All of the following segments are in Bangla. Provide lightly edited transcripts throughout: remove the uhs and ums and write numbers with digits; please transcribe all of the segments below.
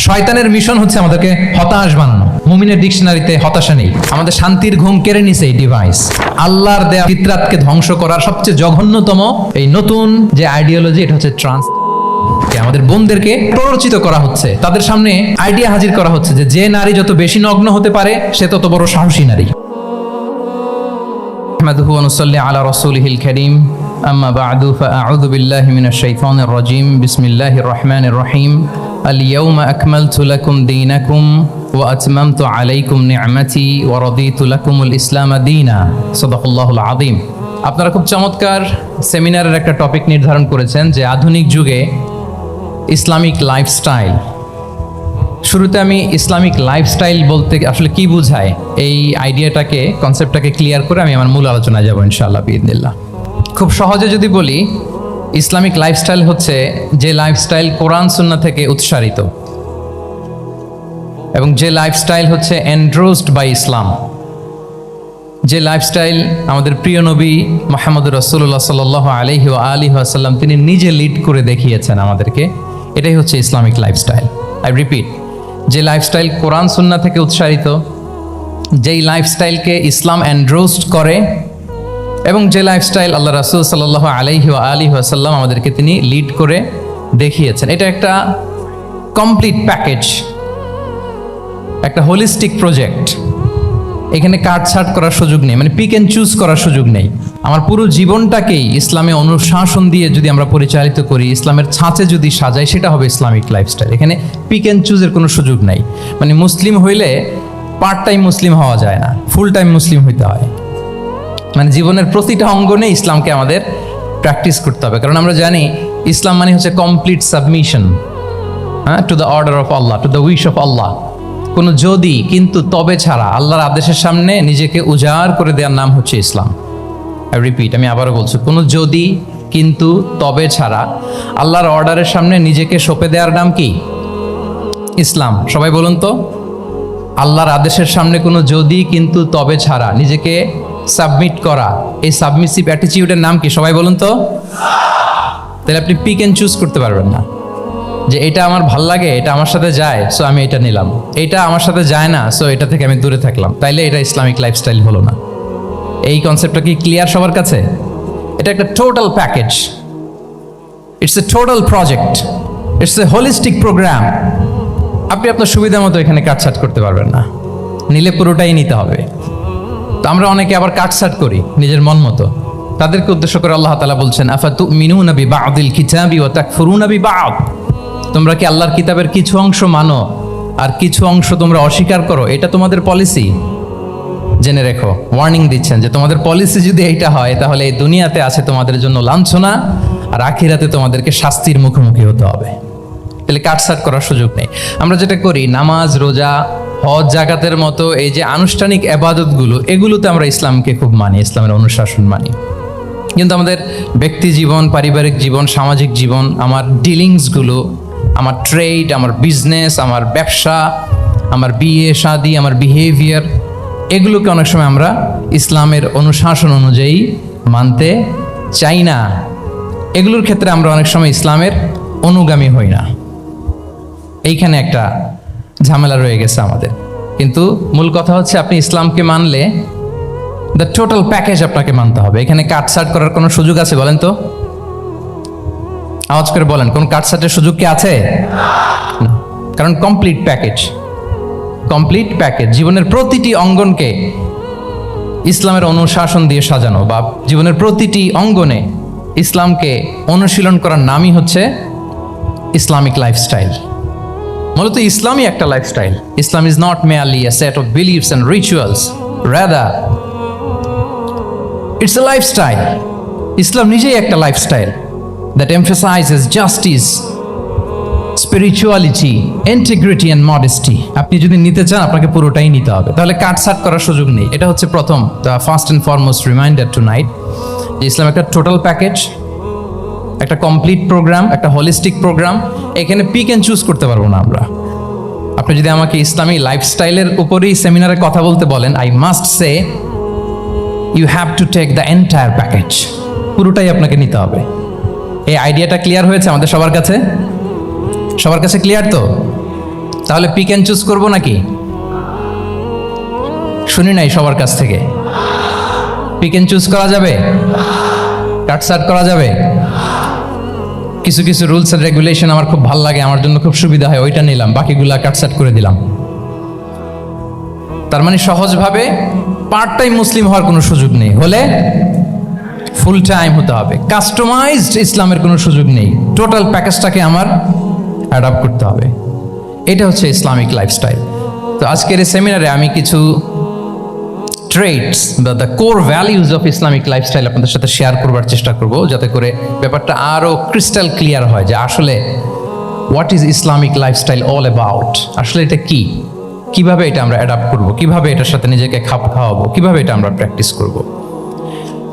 শয়তানের মিশন হচ্ছে আমাদেরকে হতাশ বানানো। মুমিনের ডিকশনারিতে হতাশা নেই। আমাদের শান্তির ঘুম কেড়ে নিছে এই ডিভাইস। আল্লাহর দেয়া ফিতরাতকে ধ্বংস করার সবচেয়ে জঘন্যতম এই নতুন যে আইডিওলজি, এটা হচ্ছে ট্রান্স। আমাদের বোনদেরকে প্ররোচিত করা হচ্ছে, তাদের সামনে আইডিয়া হাজির করা হচ্ছে যে নারী যত বেশি নগ্ন হতে পারে সে তত বড় সাহসী নারী। নাহমাদুহু ওয়া নুসাল্লি আলা রাসূলিহিল কারীম, আম্মা বা'দু ফাআউযু বিল্লাহি মিনাশ শাইতানির রাজীম। বিসমিল্লাহির রহমানির রহিম। আল ইয়াউমা আকমালতু লাকুম দীনাকুম ওয়া আতমামতু আলাইকুম নি'মাতি ওয়া রাদিতু লাকুমুল ইসলাম দীনা। সাদাকাল্লাহুল আযীম। আপনারা খুব চমৎকার সেমিনারের একটা টপিক নির্ধারণ করেছেন যে আধুনিক যুগে ইসলামিক লাইফস্টাইল। শুরুতে আমি ইসলামিক লাইফস্টাইল বলতে আসলে কি বোঝায় এই আইডিয়াটাকে, কনসেপ্টটাকে ক্লিয়ার করে আমি আমার মূল আলোচনায় যাব ইনশাআল্লাহ বিইذনিল্লাহ। খুব সহজে যদি বলি, ইসলামিক লাইফস্টাইল হচ্ছে যে লাইফস্টাইল কোরআন সুন্নাহ থেকে উৎসারিত এবং যে লাইফস্টাইল হচ্ছে এন্ডোর্সড বাই ইসলাম, যে লাইফস্টাইল আমাদের প্রিয় নবী মুহাম্মদুর রাসূলুল্লাহ সাল্লাল্লাহু আলাইহি ওয়া আলিহি ওয়াসাল্লাম তিনি নিজে লিড করে দেখিয়েছেন আমাদেরকে, এটাই হচ্ছে ইসলামিক লাইফস্টাইল। আই রিপিট, যে লাইফস্টাইল কোরআন সুন্নাহ থেকে উৎসারিত, যেই লাইফস্টাইলকে ইসলাম এন্ডোর্সড করে এবং যে লাইফস্টাইল আল্লাহ রাসূল সাল্লাল্লাহু আলাইহি ওয়া আলিহি ওয়াসাল্লাম আমাদেরকে তিনি লিড করে দেখিয়েছেন, এটা একটা কমপ্লিট প্যাকেজ, একটা হোলিস্টিক প্রজেক্ট। এখানে কাটছাট করার সুযোগ নেই, মানে পিক অ্যান্ড চুজ করার সুযোগ নেই। আমার পুরো জীবনটাকেই ইসলামে অনুশাসন দিয়ে যদি আমরা পরিচালিত করি, ইসলামের ছাঁচে যদি সাজাই, সেটা হবে ইসলামিক লাইফস্টাইল। এখানে পিক অ্যান্ড চুজের কোনো সুযোগ নাই। মানে মুসলিম হইলে পার্ট টাইম মুসলিম হওয়া যায় না, ফুল টাইম মুসলিম হইতে হয়। মানে জীবনের প্রতিটা অঙ্গনে ইসলামকে আমাদের প্র্যাকটিস করতে হবে, কারণ আমরা জানি ইসলাম মানে হচ্ছে complete submission to the order of Allah, to the wish of Allah. কোনো যদি কিন্তু তবে ছাড়া আল্লাহর আদেশের সামনে নিজেকে উজাড় করে দেওয়ার নাম হচ্ছে ইসলাম। আই রিপিট, আমি আবারও বলছি, কোনো যদি কিন্তু তবে ছাড়া আল্লাহর অর্ডারের সামনে নিজেকে সঁপে দেওয়ার নাম কি? ইসলাম। সবাই বলুন তো, আল্লাহর আদেশের সামনে কোনো যদি কিন্তু তবে ছাড়া নিজেকে সাবমিট করা, এই সাবমিসিভ অ্যাটিটিউডের নাম কি? সবাই বলুন তো। তাহলে আপনি পিক অ্যান্ড চুজ করতে পারবেন না যে এটা আমার ভাল লাগে, এটা আমার সাথে যায়, সো আমি এটা নিলাম, এটা আমার সাথে যায় না, সো এটা থেকে আমি দূরে থাকলাম, তাইলে এটা ইসলামিক লাইফস্টাইল হলো না। এই কনসেপ্টটা কি ক্লিয়ার সবার কাছে? এটা একটা total package, it's a total project, it's a holistic programme. আপনি আপনার সুবিধা মতো এখানে কাটছাট করতে পারবেন না, নিলে পুরোটাই নিতে হবে। তো আমরা অনেকে আবার কাটছাট করি নিজের মন মতো। তাদেরকে উদ্দেশ্য করে আল্লাহ তাআলা বলছেন, আফাতুমিনুনা বিবা'দিল কিতাবি ওয়া তাকফুরুনা বিবা'দ। তোমরা কি আল্লাহর কিতাবের কিছু অংশ মানো আর কিছু অংশ তোমরা অস্বীকার করো? এটা তোমাদের পলিসি? জেনে রেখো, ওয়ার্নিং দিচ্ছেন যে তোমাদের পলিসি যদি এইটা হয়, তাহলে এই দুনিয়াতে আছে তোমাদের জন্য লাঞ্ছনা, আর আখিরাতে তোমাদেরকে শাস্তির মুখোমুখি হতে হবে। তাহলে কাটছাট করার সুযোগ নেই। আমরা যেটা করি, নামাজ, রোজা, হজ, জাকাতের মতো এই যে আনুষ্ঠানিক ইবাদতগুলো, এগুলোতে আমরা ইসলামকে খুব মানি, ইসলামের অনুশাসন মানি। কিন্তু আমাদের ব্যক্তি জীবন, পারিবারিক জীবন, সামাজিক জীবন, আমার ডিলিংসগুলো, আমার ট্রেড, আমার বিজনেস, আমার ব্যবসা, আমার বিয়ে শাদী, আমার বিহেভিয়ার, এগুলোকে অনেক সময় আমরা ইসলামের অনুশাসন অনুযায়ী মানতে চাই না। এগুলোর ক্ষেত্রে আমরা অনেক সময় ইসলামের অনুগামী হই না। এইখানে একটা ঝামেলা রয়ে গেছে আমাদের। কিন্তু মূল কথা হচ্ছে, আপনি ইসলামকে মানলে দ্য টোটাল প্যাকেজ আপনাকে মানতে হবে। এখানে কাটছাট করার কোনো সুযোগ আছে বলেন তো? আওয়াজ করে বলেন, কোন কাটছাটের সুযোগ কি আছে? না, কারণ কমপ্লিট প্যাকেজ, কমপ্লিট প্যাকেজ। জীবনের প্রতিটি অঙ্গনকে ইসলামের অনুশাসন দিয়ে সাজানো, বা জীবনের প্রতিটি অঙ্গনে ইসলামকে অনুশীলন করার নামই হচ্ছে ইসলামিক লাইফস্টাইল। মূলত ইসলামই একটা lifestyle. Islam is not merely a set of beliefs and rituals, rather it's a lifestyle. ইসলাম নিজেই একটা lifestyle that emphasizes justice, spirituality, integrity and modesty. আপনি যদি নিতে চান, আপনাকে পুরোটাই নিতে হবে, তাহলে কাটছাট করার সুযোগ নেই। এটা হচ্ছে প্রথম, the first and foremost reminder tonight, যে ইসলাম একটা টোটাল প্যাকেজ, একটা কমপ্লিট প্রোগ্রাম, একটা হোলিস্টিক প্রোগ্রাম। এখানে পিক অ্যান্ড চুজ করতে পারবো না আমরা। আপনি যদি আমাকে ইসলামী লাইফস্টাইলের উপরেই সেমিনারে কথা বলতে বলেন, I must say you have to take the entire package, পুরোটাই আপনাকে নিতে হবে। এই আইডিয়াটা ক্লিয়ার হয়েছে আমাদের সবার কাছে? সবার কাছে ক্লিয়ার তো? তাহলে পিক অ্যান্ড চুজ করবো নাকি? শুনি নাই সবার কাছ থেকে। পিক অ্যান্ড চুজ করা যাবে, কাটসাট করা যাবে। কিছু কিছু রুলস এন্ড রেগুলেশন আমার খুব ভালো লাগে, আমার জন্য খুব সুবিধা হয়, ওইটা নিলাম, বাকিগুলা কাটসাট করে দিলাম। তার মানে সহজভাবে পার্ট টাইম মুসলিম হওয়ার কোনো সুযোগ নেই, হলে ফুল টাইম হতে হবে। কাস্টমাইজড ইসলামের কোনো সুযোগ নেই, টোটাল প্যাকেজটাকে আমার অ্যাডাপ্ট করতে হবে। এটা হচ্ছে ইসলামিক লাইফস্টাইল। তো আজকের এই সেমিনারে আমি কিছু ট্রেটস বা the core values of Islamic lifestyle আপনাদের সাথে শেয়ার করবার চেষ্টা করব, যাতে করে ব্যাপারটা আরও ক্রিস্টাল ক্লিয়ার হয় যে আসলে what is Islamic lifestyle all about. আসলে এটা কি, কিভাবে এটা আমরা অ্যাডাপ্ট করব, কিভাবে এটার সাথে নিজেকে খাপ খাওয়াবো, কিভাবে এটা আমরা প্র্যাকটিস করব।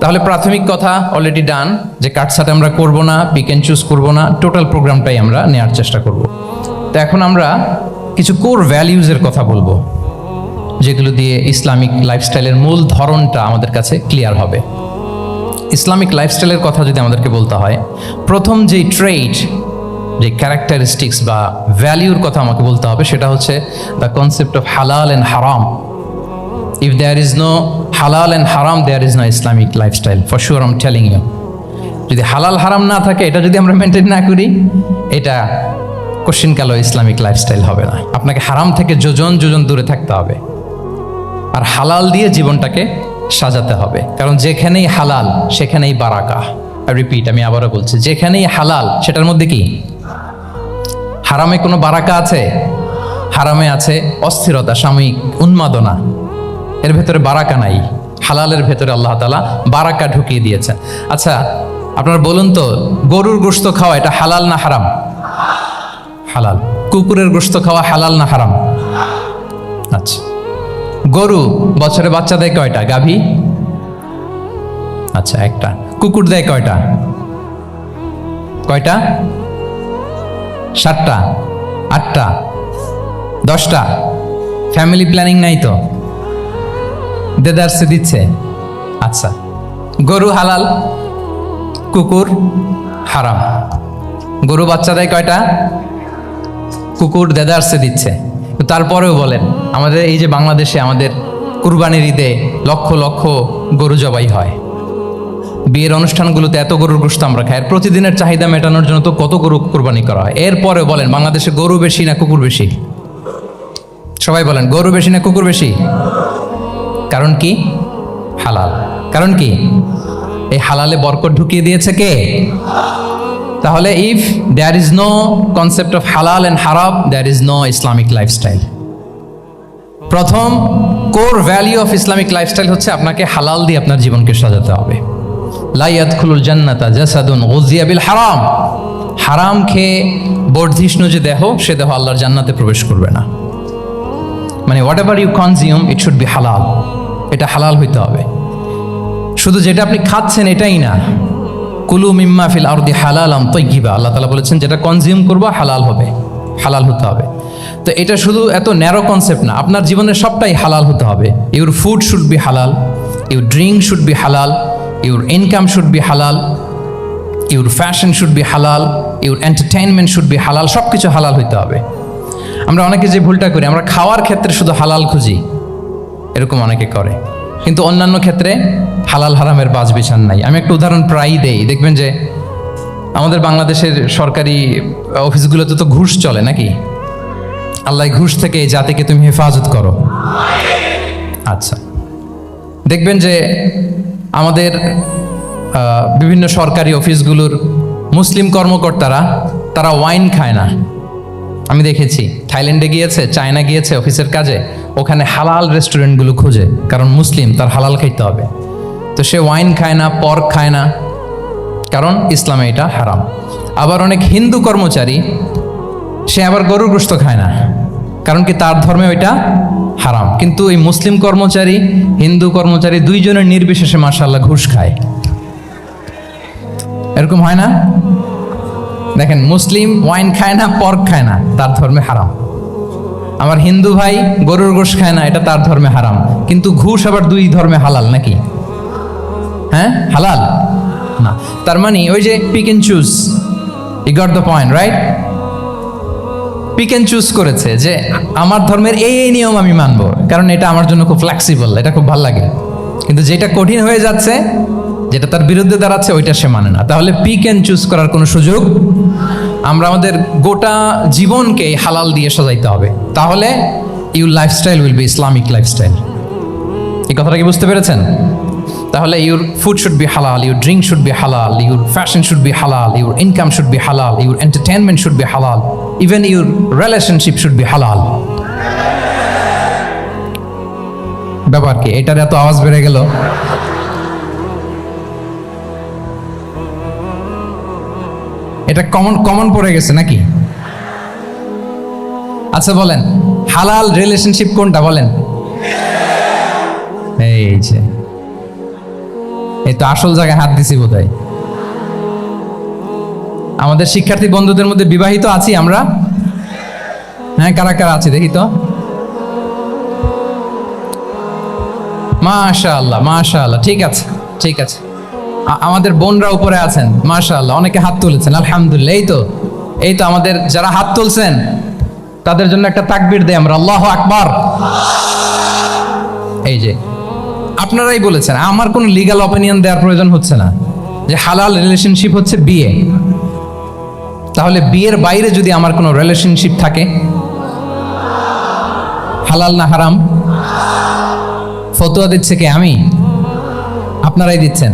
তাহলে প্রাথমিক কথা অলরেডি ডান, যে কাটসাট আমরা করব না, পিক অ্যান্ড চুজ করব না, টোটাল প্রোগ্রামটাই আমরা নেওয়ার চেষ্টা করব। তো এখন আমরা কিছু কোর ভ্যালিউজের কথা বলবো, যেগুলো দিয়ে ইসলামিক লাইফস্টাইলের মূল ধরনটা আমাদের কাছে ক্লিয়ার হবে। ইসলামিক লাইফস্টাইলের কথা যদি আমাদেরকে বলতে হয়, প্রথম যেই ট্রেট, যে ক্যারেক্টারিস্টিক্স বা ভ্যালিউর কথা আমাকে বলতে হবে, সেটা হচ্ছে the concept of halal and haram. If there is no halal and haram, there is no Islamic lifestyle, for sure I am telling you. যদি হালাল হারাম না থাকে, এটা যদি আমরা মেনটেন না করি, এটা কোশ্চিন কালো ইসলামিক লাইফস্টাইল হবে না। আপনাকে হারাম থেকে যোজন যোজন দূরে থাকতে হবে, আর হালাল দিয়ে জীবনটাকে সাজাতে হবে। কারণ যেখানেই হালাল সেখানেই বারাকা। রিপিট, আমি আবারও বলছি, যেখানেই হালাল সেটার মধ্যে কি? হারামে কোনো বারাকা আছে? হারামে আছে অস্থিরতা, সাময়িক উন্মাদনা, এর ভেতরে বারাকা নাই। হালালের ভেতরে আল্লাহ তাআলা বারাকা ঢুকিয়ে দিয়েছেন। আচ্ছা, আপনারা বলুন তো, গরুর গোশত খাওয়া এটা হালাল না হারাম? হালাল। কুকুরের গোশত খাওয়া হালাল না হারাম? আচ্ছা। গরু বছরে বাচ্চা দেয় কয়টা? গাভী? আচ্ছা, একটা। কুকুর দেয় কয়টা? কয়টা? 7টা, 8টা, 10টা? ফ্যামিলি প্ল্যানিং নাই তো? দেদারসে দিচ্ছে। আচ্ছা, গরু হালাল, কুকুর হারাম। গরু বাচ্চা দেয় কয়টা? কুকুর দেদারসে দিচ্ছে। তারপরেও বলেন, আমাদের এই যে বাংলাদেশে আমাদের কুরবানির ঈদে লক্ষ লক্ষ গরু জবাই হয়, বিয়ের অনুষ্ঠানগুলোতে এত গরুর গোশত আমরা খাই, আর প্রতিদিনের চাহিদা মেটানোর জন্য তো কত গরু কুরবানি করা হয়। এরপরেও বলেন, বাংলাদেশে গরু বেশি না কুকুর বেশি? সবাই বলেন, গরু বেশি না কুকুর বেশি? কারণ কি? হালাল। কারণ কি? এই হালালে বরকত ঢুকিয়ে দিয়েছে কে? তাহলে if there is no concept of halal and haram, there is no Islamic lifestyle. প্রথম core value of Islamic lifestyle হচ্ছে আপনাকে হালাল দিয়ে আপনার জীবনকে সাজাতে হবে। লা ইয়াদখুলুল জান্নাতা জাসাদুন গুযিয়া বিল হারাম। হারাম খেয়ে বর্ধিষ্ণু যে দেহ, সে দেহ আল্লাহর জান্নাতে প্রবেশ করবে না। মানে whatever you consume, it should be halal. এটা হালাল হইতে হবে। শুধু যেটা আপনি খাচ্ছেন এটাই না, কুলু মিম্মা ফিল আরদি হালালাম তাইয়্যিবা, আল্লাহ তাআলা বলেছেন যেটা কনজিউম করবো হালাল হবে, হালাল হতে হবে। তো এটা শুধু এত ন্যারো কনসেপ্ট না, আপনার জীবনের সবটাই হালাল হতে হবে। ইউর ফুড শুড বি হালাল, ইউর ড্রিঙ্ক শুড বি হালাল, ইউর ইনকাম শুড বি হালাল, ইউর ফ্যাশন শুড বি হালাল, ইউর এন্টারটেইনমেন্ট শুড বি হালাল। সব কিছু হালাল হইতে হবে। আমরা অনেকে যে ভুলটা করি, আমরা খাওয়ার ক্ষেত্রে শুধু হালাল খুঁজি, এরকম অনেকে করে, কিন্তু অন্যান্য ক্ষেত্রে হালাল হারামের বাজ বিছান নাই। আমি একটা উদাহরণ প্রায়ই দেই, দেখবেন যে আমাদের বাংলাদেশের সরকারি অফিসগুলোতে তো ঘুষ চলে নাকি? আল্লাহ ঘুষ থেকে এই জাতিকে তুমি হেফাজত করো। আচ্ছা, দেখবেন যে আমাদের বিভিন্ন সরকারি অফিসগুলোর মুসলিম কর্মকর্তারা, তারা ওয়াইন খায় না। আমি দেখেছি, থাইল্যান্ডে গিয়েছে, চায়না গিয়েছে অফিসের কাজে, ওখানে হালাল রেস্টুরেন্টগুলো খুঁজে, কারণ মুসলিম, তার হালাল খাইতে হবে। তো সে ওয়াইন খায় না, পর্ক খায় না, কারণ ইসলামে এটা হারাম। আবার অনেক হিন্দু কর্মচারী, সে আবার গরুর গোশত খায় না, কারণ কি তার ধর্মে ওইটা হারাম। কিন্তু এই মুসলিম কর্মচারী, হিন্দু কর্মচারী দুইজনের নির্বিশেষে মাশাআল্লাহ ঘুষ খায়। এরকম হয় না? দেখেন, মুসলিম ওয়াইন খায় না, পর্ক খায় না, তার ধর্মে হারাম। আমার হিন্দু ভাই গরুর গোশত খায় না, এটা তার ধর্মে হারাম। কিন্তু ঘুষ আবার দুই ধর্মে হালাল নাকি? হ্যাঁ, হালাল না। তার মানে ওই যে pick and choose, you got the point, right? Pick and choose করেছে যে আমার ধর্মের এই নিয়ম আমি মানব, কারণ এটা আমার জন্য খুব ফ্লেক্সিবল, এটা খুব ভালো লাগে। কিন্তু যেটা কঠিন হয়ে যাচ্ছে, যেটা তার বিরুদ্ধে দাঁড়াচ্ছে, ওইটা সে মানে না। তাহলে পিক অ্যান্ড চুজ করার কোনো সুযোগ, আমরা আমাদের গোটা জীবনকে হালাল দিয়ে সাজাইতে হবে। তাহলে your lifestyle will be Islamic lifestyle. এই কথাটা কি বুঝতে পেরেছেন? তাহলে ইউর ফুড শুড বি হালাল, ইউর ড্রিঙ্ক শুড বি হালাল, ইউর ফ্যাশন শুড বি হালাল, ইউর ইনকাম শুড বি হালাল, ইউর এন্টারটেনমেন্ট শুড বি হালাল, even your relationship should be হালাল। ব্যাপার কি? এটার এত আওয়াজ বেড়ে গেল। এটা কমন পড়ে গেছে নাকি? আচ্ছা বলেন, হালাল রিলেশনশিপ কোনটা বলেন? এই যে, এই তো আসল জায়গায় হাত দিছি বোধহয়। আমাদের শিক্ষার্থী বন্ধুদের মধ্যে বিবাহিত আছি আমরা? হ্যাঁ, কারা কারা আছে দেখি তো। মাশাআল্লাহ, মাশাআল্লাহ, ঠিক আছে, ঠিক আছে। আমাদের বোনরা উপরে আছেন, মাশাআল্লাহ, অনেকে হাত তুলেছেন, আলহামদুলিল্লাহ। এই তো আমাদের যারা হাত তুলছেন তাদের জন্য একটা তাকবীর দেই আমরা, আল্লাহু আকবার। এই যে আপনারাই বলেছেন, আমার কোনো লিগ্যাল অপিনিয়ন দেওয়ার প্রয়োজন হচ্ছে না, যে হালাল রিলেশনশিপ হচ্ছে বিয়ে। তাহলে বিয়ের বাইরে যদি আমার কোনো রিলেশনশিপ থাকে, হালাল না হারাম? ফতোয়া দিচ্ছে কে? আমি? আপনারাই দিচ্ছেন।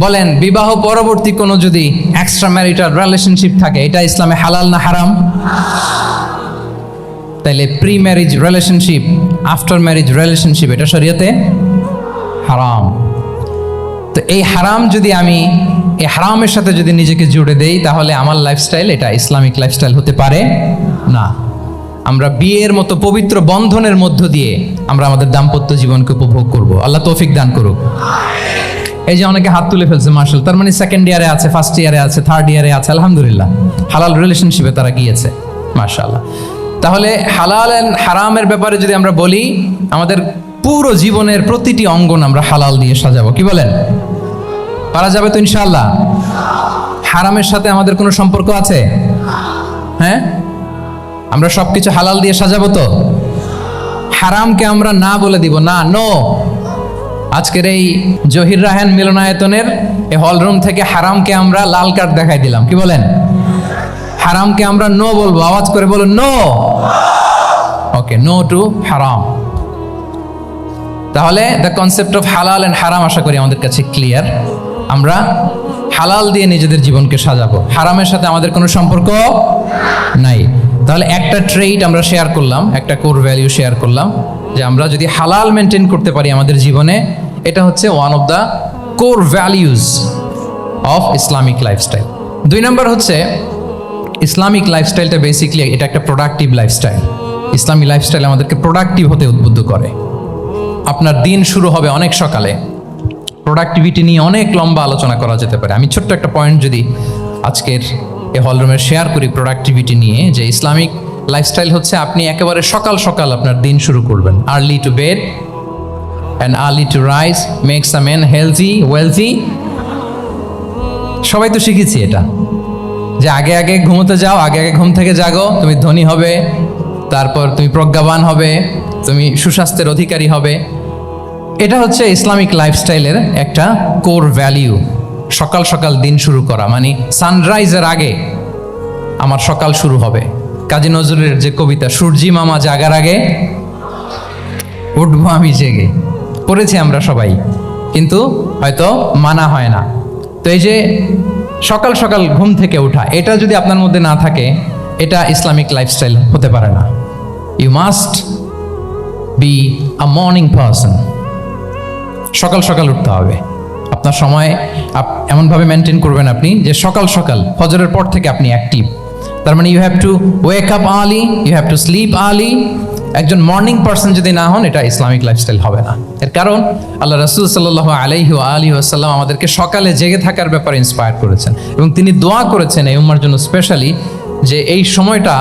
বলেন, বিবাহ পরবর্তী কোনো যদি এক্সট্রা ম্যারিটাল রিলেশনশিপ থাকে, এটা ইসলামে হালাল না হারাম? তাইলে pre marriage relationship, after marriage relationship, এটা শরীয়তে হারাম। তো এই হারাম যদি আমি এই হারামের সাথে যদি নিজেকে জুড়ে দেই, তাহলে আমার লাইফস্টাইল এটা ইসলামিক লাইফস্টাইল হতে পারে না। আমরা বিয়ের মতো পবিত্র বন্ধনের মধ্য দিয়ে আমরা আমাদের দাম্পত্য জীবনকে উপভোগ করব। আল্লাহ তৌফিক দান করুক। এই যে অনেকে হাত তুলে ফেলছে, মার্শাল, তার মানে সেকেন্ড ইয়ারে আছে, ফার্স্ট ইয়ারে আছে, থার্ড ইয়ারে আছে, আলহামদুলিল্লাহ, হালাল রিলেশনশিপে তারা গিয়েছে, মাশাআল্লাহ। তাহলে হালাল এন্ড হারামের ব্যাপারে যদি আমরা বলি, আমাদের পুরো জীবনের প্রতিটি অঙ্গন আমরা হালাল দিয়ে সাজাবো। কি বলেন? পারা যাবে তো ইনশাআল্লাহ? হারামের সাথে আমাদের কোনো সম্পর্ক আছে? হ্যাঁ, আমরা সবকিছু হালাল দিয়ে সাজাবো তো? হারামকে আমরা না বলে দিব না, নো। আজকের এই জহির রায়হান মিলনায়তনের এই হলরুম থেকে হারামকে আমরা লাল কার্ড দেখাই দিলাম। কি বলেন? হারামকে আমরা নো বলবো, আওয়াজ করে বলুন নো। ওকে, নো টু হারাম। তাহলে দ্য কনসেপ্ট অফ হালাল এন্ড হারাম আশা করি আমাদের কাছে ক্লিয়ার। আমরা হালাল দিয়ে নিজেদের জীবনকে সাজাবো, হারামের সাথে আমাদের কোনো সম্পর্ক নাই। তাহলে একটা ট্রেইট আমরা শেয়ার করলাম, একটা কোর ভ্যালু শেয়ার করলাম, যে আমরা যদি হালাল মেনটেন করতে পারি আমাদের জীবনে, এটা হচ্ছে one of the core values of Islamic lifestyle. 2 নম্বর হচ্ছে, ইসলামিক লাইফস্টাইলটা বেসিকলি এটা একটা প্রোডাক্টিভ লাইফস্টাইল। ইসলামিক লাইফস্টাইল আমাদেরকে প্রোডাক্টিভ হতে উদ্বুদ্ধ করে। আপনার দিন শুরু হবে অনেক সকালে, প্রোডাক্টিভিটি নিয়ে অনেক লম্বা আলোচনা করা যেতে পারে। আমি ছোট্ট একটা পয়েন্ট যদি আজকের এই হলরুমে শেয়ার করি প্রোডাক্টিভিটি নিয়ে, যে ইসলামিক লাইফস্টাইল হচ্ছে আপনি একেবারে সকাল সকাল আপনার দিন শুরু করবেন। Early to bed and early to rise makes a man healthy wealthy. সবাই তো শিখেছি এটা, যে আগে আগে ঘুমোতে যাও, আগে আগে ঘুম থেকে জাগো, তুমি ধনী হবে, তারপর তুমি প্রজ্ঞাবান হবে, তুমি সুস্বাস্থ্যের অধিকারী হবে। এটা হচ্ছে ইসলামিক লাইফস্টাইলের একটা কোর ভ্যালিউ। সকাল সকাল দিন শুরু করা, মানে সানরাইজের আগে আমার সকাল শুরু হবে। কাজী নজরুলের যে কবিতা, সূর্যি মামা জাগার আগে উঠবো আমি জেগে, পড়েছি আমরা সবাই, কিন্তু হয়তো মানা হয় না। তো এই যে সকাল সকাল ঘুম থেকে ওঠা, এটা যদি আপনার মধ্যে না থাকে, এটা ইসলামিক লাইফস্টাইল হতে পারে না। You must be a morning person. সকাল সকাল উঠতে হবে। আপনার সময় এমনভাবে মেনটেন করবেন আপনি যে সকাল সকাল ফজরের পর থেকে আপনি অ্যাক্টিভ। তার মানে you have to wake up early, you have to sleep early. একজন মর্নিং পারসন যদি না হন, এটা ইসলামিক লাইফস্টাইল হবে না। এর কারণ আল্লাহ রাসূল সাল্লাল্লাহু আলাইহি ওয়া আলিহি ওয়াসাল্লাম আমাদেরকে সকালে জেগে থাকার ব্যাপারে ইন্সপায়ার করেছেন, এবং তিনি দোয়া করেছেন এই উম্মার জন্য স্পেশালি, যে এই সময়টা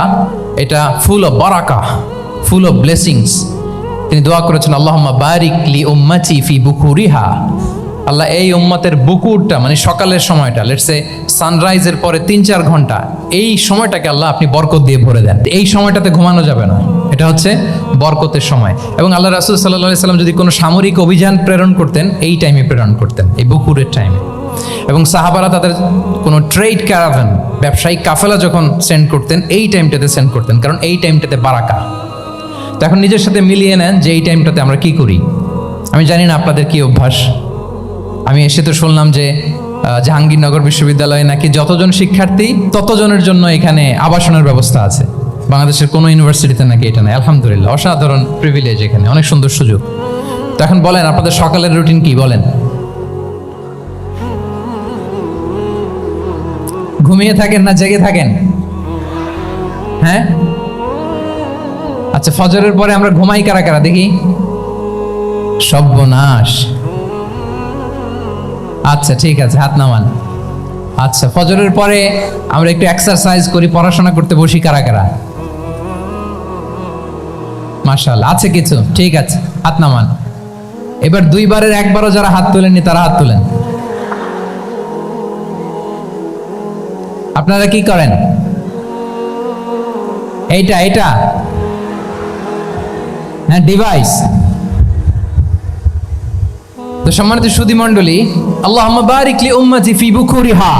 এটা full of baraka, full of blessings. তিনি দোয়া করেছেন, আল্লাহুম্মা বারিক লি উম্মতি ফি বুকুরিহা, আল্লাহ এই উম্মতের বুকুরটা মানে সকালের সময়টা, লেটসে সানরাইজের পরে 3-4 ঘন্টা, এই সময়টাকে আল্লাহ আপনি বরকত দিয়ে ভরে দেন। এই সময়টাতে ঘুমানো যাবে না, এটা হচ্ছে বরকতের সময়। এবং আল্লাহ রাসূল সাল্লাল্লাহু আলাইহি সাল্লাম যদি কোনো সামরিক অভিযান প্রেরণ করতেন, এই টাইমে প্রেরণ করতেন, এই বুকুরের টাইমে। এবং সাহাবারা তাদের কোনো ট্রেড ক্যারাভান, ব্যবসায়িক কাফেলা যখন সেন্ড করতেন, এই টাইমটাতে সেন্ড করতেন, কারণ এই টাইমটাতে বারাকা। তো এখন নিজের সাথে মিলিয়ে নেন যে এই টাইমটাতে আমরা কি করি। আমি জানি না আপনাদের কি অভ্যাস। আমি এসে তো শুনলাম যে জাহাঙ্গীরনগর বিশ্ববিদ্যালয়ে নাকি যতজন শিক্ষার্থী ততজনের জন্য এখানে আবাসনের ব্যবস্থা আছে। বাংলাদেশের কোনো ইউনিভার্সিটিতে নাকি এটা নেই। আলহামদুলিল্লাহ, অসাধারণ প্রিভিলেজ, এখানে অনেক সুন্দর সুযোগ। তো এখন বলেন আপনাদের সকালের রুটিন কি, বলেন। ঘুমিয়ে থাকেন না জেগে থাকেন? হ্যাঁ, আচ্ছা, ফজরের পরে আমরা ঘুমাই কারা কারা দেখি? সর্বনাশ। আচ্ছা ঠিক আছে, হাত নামান। আচ্ছা, ফজরের পরে আমরা একটু এক্সারসাইজ করি, পড়াশোনা করতে বসি কারা কারা? মাশাআল্লাহ, আছে কিছু, ঠিক আছে, হাত নামান। এবার 2 বারের 1 বারও যারা হাত তোলেননি তারা হাত তোলেন। আপনারা কি করেন? এইটা হ্যাঁ, ডিভাইস। তো সম্মানিত সুধী মণ্ডলী, আল্লাহুম্মা বারিক লি উম্মতি ফি বুকুরিহা।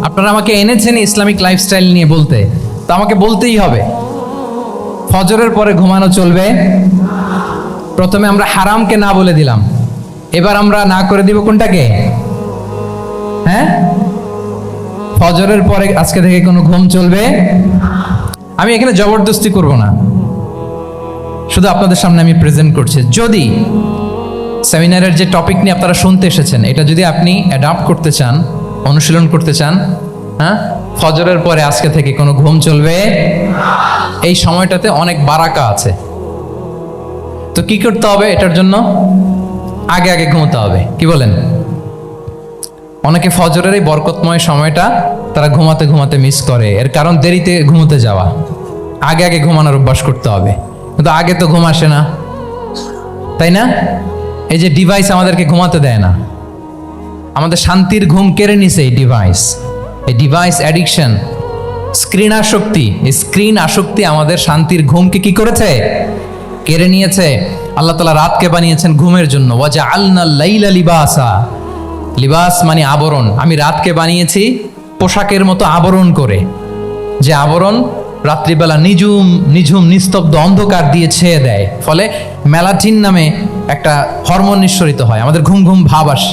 আপনারা আমাকে এনেছেন ইসলামিক লাইফস্টাইল নিয়ে বলতে, তো আমাকে বলতেই হবে ফজরের পরে ঘুমানো চলবে। প্রথমে আমরা হারামকে না বলে দিলাম, এবার আমরা না করে দিব কোনটাকে? হ্যাঁ, ফজরের পরে আজকে থেকে কোনো ঘুম চলবে। আমি এখানে জবরদস্তি করব না, শুধু আপনাদের সামনে আমি প্রেজেন্ট করছি। যদি সেমিনারের যে টপিক নিয়ে আপনারা শুনতে এসেছেন, এটা যদি আপনি অ্যাডাপ্ট করতে চান, অনুশীলন করতে চান, হ্যাঁ, ফজরের পরে আজকে থেকে কোনো ঘুম চলবে। এই সময়টাতে অনেক বারাকা আছে। তো কি করতে হবে? এটার জন্য আগে আগে ঘুমোতে হবে। কি বলেন? অনেকে ফজরের এই বরকতময় সময়টা তারা ঘুমাতে ঘুমাতে মিস করে। এর কারণ দেরিতে ঘুমোতে যাওয়া। আগে আগে ঘুমানোর অভ্যাস করতে হবে, কিন্তু আগে তো ঘুম আসে না, তাই না? এই যে ডিভাইস আমাদেরকে ঘুমাতে দেয় না, আমাদের শান্তির ঘুম কেড়ে নিছে এই ডিভাইস। এই ডিভাইস অ্যাডিকশন, স্ক্রিন আসক্তি, এই স্ক্রিন আসক্তি আমাদের শান্তির ঘুমকে কি করেছে? কেড়ে নিয়েছে। আল্লাহ তাআলা রাতকে বানিয়েছেন ঘুমের জন্য। ওয়াজআলনা লাইলা লিবাসা। লিবাস মানে আবরণ। আমি রাতকে বানিয়েছি পোশাকের মতো আবরণ করে, যে আবরণ রাত্রিবেলা নিঝুম নিস্তব্ধ অন্ধকার দিয়ে ছেয়ে দেয়, ফলে মেলাটিন নামে একটা হরমোন নিঃসরিত হয়, আমাদের ঘুম ঘুম ভাব আসে।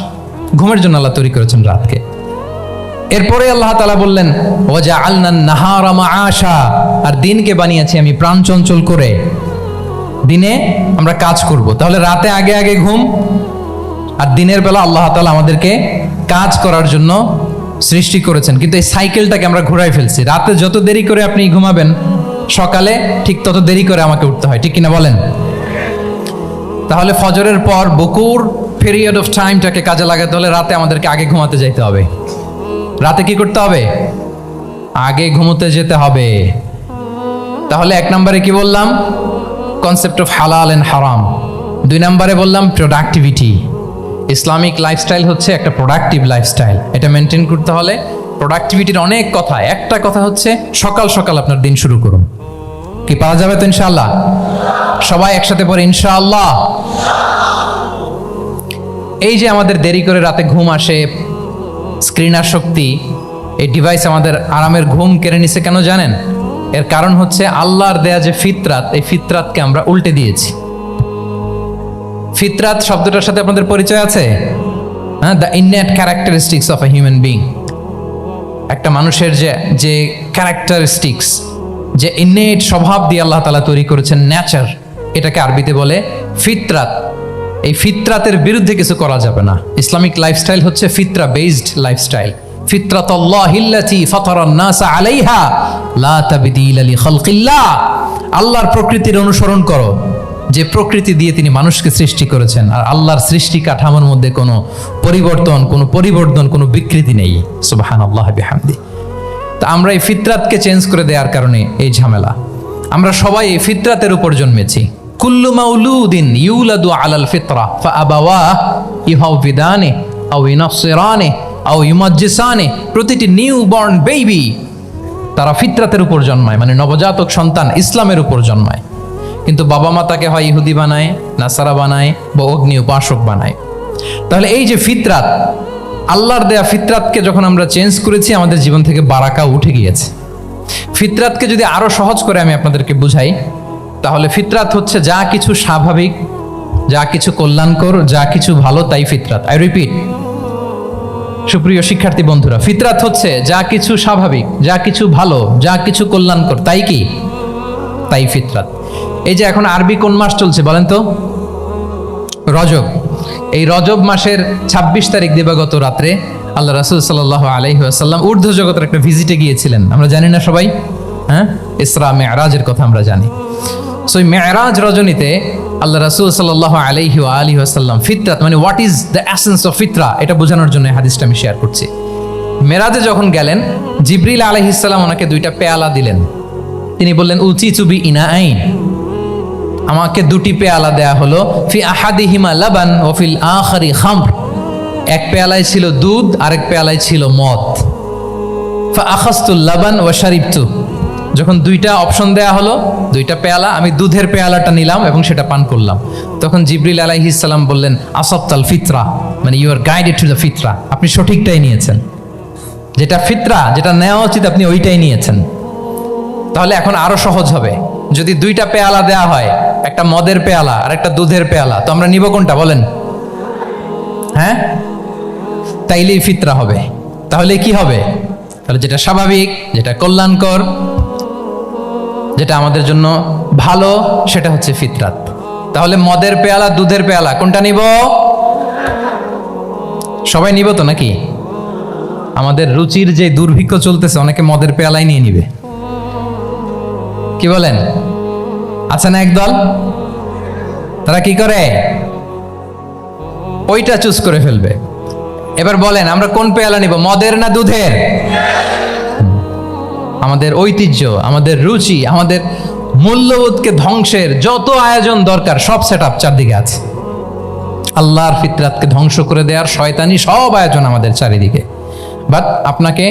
ঘুমের জন্য আল্লাহ তৈরি করেছেন রাতকে। এরপরে আল্লাহ তাআলা বললেন ওয়াজআলনা নাহারা মাআশা, আর দিনকে বানিয়েছি আমি প্রাণ চঞ্চল করে, দিনে আমরা কাজ করব। তাহলে রাতে আগে আগে ঘুম, আর দিনের বেলা আল্লাহ তাআলা আমাদেরকে কাজ করার জন্য সৃষ্টি করেছেন। কিন্তু এই সাইকেলটাকে আমরা ঘুরাই ফেলছি। রাতে যত দেরি করে আপনি ঘুমাবেন, সকালে ঠিক তত দেরি করে আমাকে উঠতে হয়, ঠিক কিনা বলেন? তাহলে ফজরের পর বকুর পিরিয়ড অফ টাইমটাকে কাজে লাগাতে হলে রাতে আমাদেরকে আগে ঘুমাতে যেতে হবে। রাতে কি করতে হবে? আগে ঘুমোতে যেতে হবে। তাহলে 1 নম্বরে কি বললাম? কনসেপ্ট অফ হালাল এন্ড হারাম। 2 নম্বরে বললাম প্রোডাক্টিভিটি। ইসলামিক লাইফস্টাইল হচ্ছে একটা প্রোডাক্টিভ লাইফস্টাইল। এটা মেনটেন করতে হলে প্রোডাক্টিভিটির অনেক কথা। একটা কথা হচ্ছে সকাল সকাল আপনার দিন শুরু করুন। কি পাওয়া যাবে তো ইনশাআল্লাহ? সবাই একসাথে পড়ে ইনশাআল্লাহ। এই যে আমাদের দেরি করে রাতে ঘুম আসে, স্ক্রিন আসক্তি, এই ডিভাইস আমাদের আরামের ঘুম কেড়ে নিছে কেন জানেন? এর কারণ হচ্ছে আল্লাহর দেয়া যে ফিতরাত, এই ফিতরাতকে আমরা উল্টে দিয়েছি। ফিতরাত শব্দটার সাথে আপনাদের পরিচয় আছে? হ্যাঁ, the innate characteristics of a human being. একটা মানুষের যে ক্যারেক্টারিস্টিক্স, যে ইননেট স্বভাব দিয়ে আল্লাহ তাআলা তৈরি করেছেন, নেচার, এটাকে আরবিতে বলে ফিতরাত। এই ফিতরাতের বিরুদ্ধে কিছু করা যাবে না। ইসলামিক লাইফস্টাইল হচ্ছে ফিতরা বেসড লাইফস্টাইল। ফিতরাতাল্লাহিল্লাতী ফাতারান নাসা আলাইহা লা তাবদীলা লিখালকিল্লাহ। আল্লাহর প্রকৃতির অনুসরণ করো, যে প্রকৃতি দিয়ে তিনি মানুষকে সৃষ্টি করেছেন। আর আল্লাহর সৃষ্টি কাঠামোর মধ্যে কোনো পরিবর্তন, কোনো বিকৃতি নেই। সুবহানাল্লাহ বিহামদি। তা আমরা এই ফিতরাতকে চেঞ্জ করে দেওয়ার কারণে এই ঝামেলা। আমরা সবাই এই ফিতরাতের উপর জন্মেছি। কুল্লু মাউলুদিন ইউলাদু আলাল ফিতরা ফাআবাওয়াহু ইউহাউবিদানি আও ইউনাসসিরানে আও ইউমাজ্জিসানে, প্রতিটি নিউ বর্ন বেবি তারা ফিতরাতের উপর জন্মায়, মানে নবজাতক সন্তান ইসলামের উপর জন্মায়। কিন্তু বাবা মা তাকে হয় ইহুদি বানায়, নাসারা বানায় বা অগ্নি উপাসক বানায়। তাহলে এই যে ফিতরাত, আল্লাহর দেয়া ফিতরাতকে যখন আমরা চেঞ্জ করেছি, আমাদের জীবন থেকে বারাকা উঠে গিয়েছে। ফিতরাতকে যদি আরো সহজ করে আমি আপনাদেরকে বুঝাই, তাহলে ফিতরাত হচ্ছে যা কিছু স্বাভাবিক, যা কিছু কল্যাণকর, যা কিছু ভালো, তাই ফিতরাত। আই রিপিট, সুপ্রিয় শিক্ষার্থী বন্ধুরা, ফিতরাত হচ্ছে যা কিছু স্বাভাবিক, যা কিছু ভালো, যা কিছু কল্যাণকর, তাই কি? তাই ফিতরাত। এই যে এখন আরবি কোন মাস চলছে বলেন তো? রজব। এই রজব মাসের ২৬ তারিখ দিবাগত রাত্রে আল্লাহ রাসূল সাল্লাল্লাহু আলাইহি ওয়াসাল্লাম ঊর্ধ্ব জগতের একটা ভিজিটে গিয়েছিলেন। আমরা জানি না সবাই? হ্যাঁ, ইসরা মেরাজের কথা আমরা জানি। সো এই মেরাজ রজনীতে আল্লাহ রাসূল সাল্লাল্লাহু আলাইহি ওয়া আলিহি ওয়াসাল্লাম ফিতরাত মানে what is the essence of ফিতরা, এটা বোঝানোর জন্য এই হাদিসটা আমি শেয়ার করছি। মেরাজে যখন গেলেন, জিবরিল আলাইহিস সালাম ওনাকে 2টা পেয়ালা দিলেন। তিনি বললেন উচিতু বি ইনাআইন, আমাকে 2টি পেয়ালা দেয়া হলো। ফি আহাদিহিমা লাবান ওয়া ফিল আখারি খামর, এক পেয়ালায় ছিল দুধ, আরেক পেয়ালায় ছিল মদ। ফা আখাযতুল লাবান ওয়া শারিবতু, যখন 2টা অপশন দেয়া হলো, 2টা পেয়ালা, আমি দুধের পেয়ালাটা নিলাম এবং সেটা পান করলাম। তখন জিবরিল আলাইহিস সালাম বললেন আসাবতাল ফিতরা, মানে you are guided to the fitrah, আপনি সঠিকটাই নিয়েছেন, যেটা ফিতরা, যেটা নেওয়া উচিত আপনি ওইটাই নিয়েছেন। তাহলে এখন আরো সহজ হবে, যদি 2টা পেয়ালা দেয়া হয়, একটা মদের পেয়ালা আর একটা দুধের পেয়ালা, তো আমরা নিব কোনটা বলেন? হ্যাঁ, তাইলেই ফিতরা হবে। তাহলে কি হবে? তাহলে যেটা স্বাভাবিক, যেটা কল্যাণকর, যেটা আমাদের জন্য ভালো, সেটা হচ্ছে ফিতরাত। তাহলে মদের পেয়ালা, দুধের পেয়ালা, কোনটা নিব? সবাই নিব তো নাকি? আমাদের রুচির যে দুর্ভিক্ষ চলতেছে, অনেকে মদের পেয়ালাই নিয়ে নিবে, কি বলেন? আছে না একদল, তারা কি করে? ওইটা চুজ করে ফেলবে। এবার বলেন আমরা কোন পেয়ালা নিব, মদের না দুধের? আমাদের ঐতিহ্য, আমাদের রুচি, আমাদের মূল্যবোধকে ধ্বংসের যত আয়োজন দরকার সব সেটআপ চারদিকে আছে। আল্লাহর ফিতরাতকে ধ্বংস করে দেওয়ার শয়তানি সব আয়োজন আমাদের চারিদিকে। বাট আপনাকে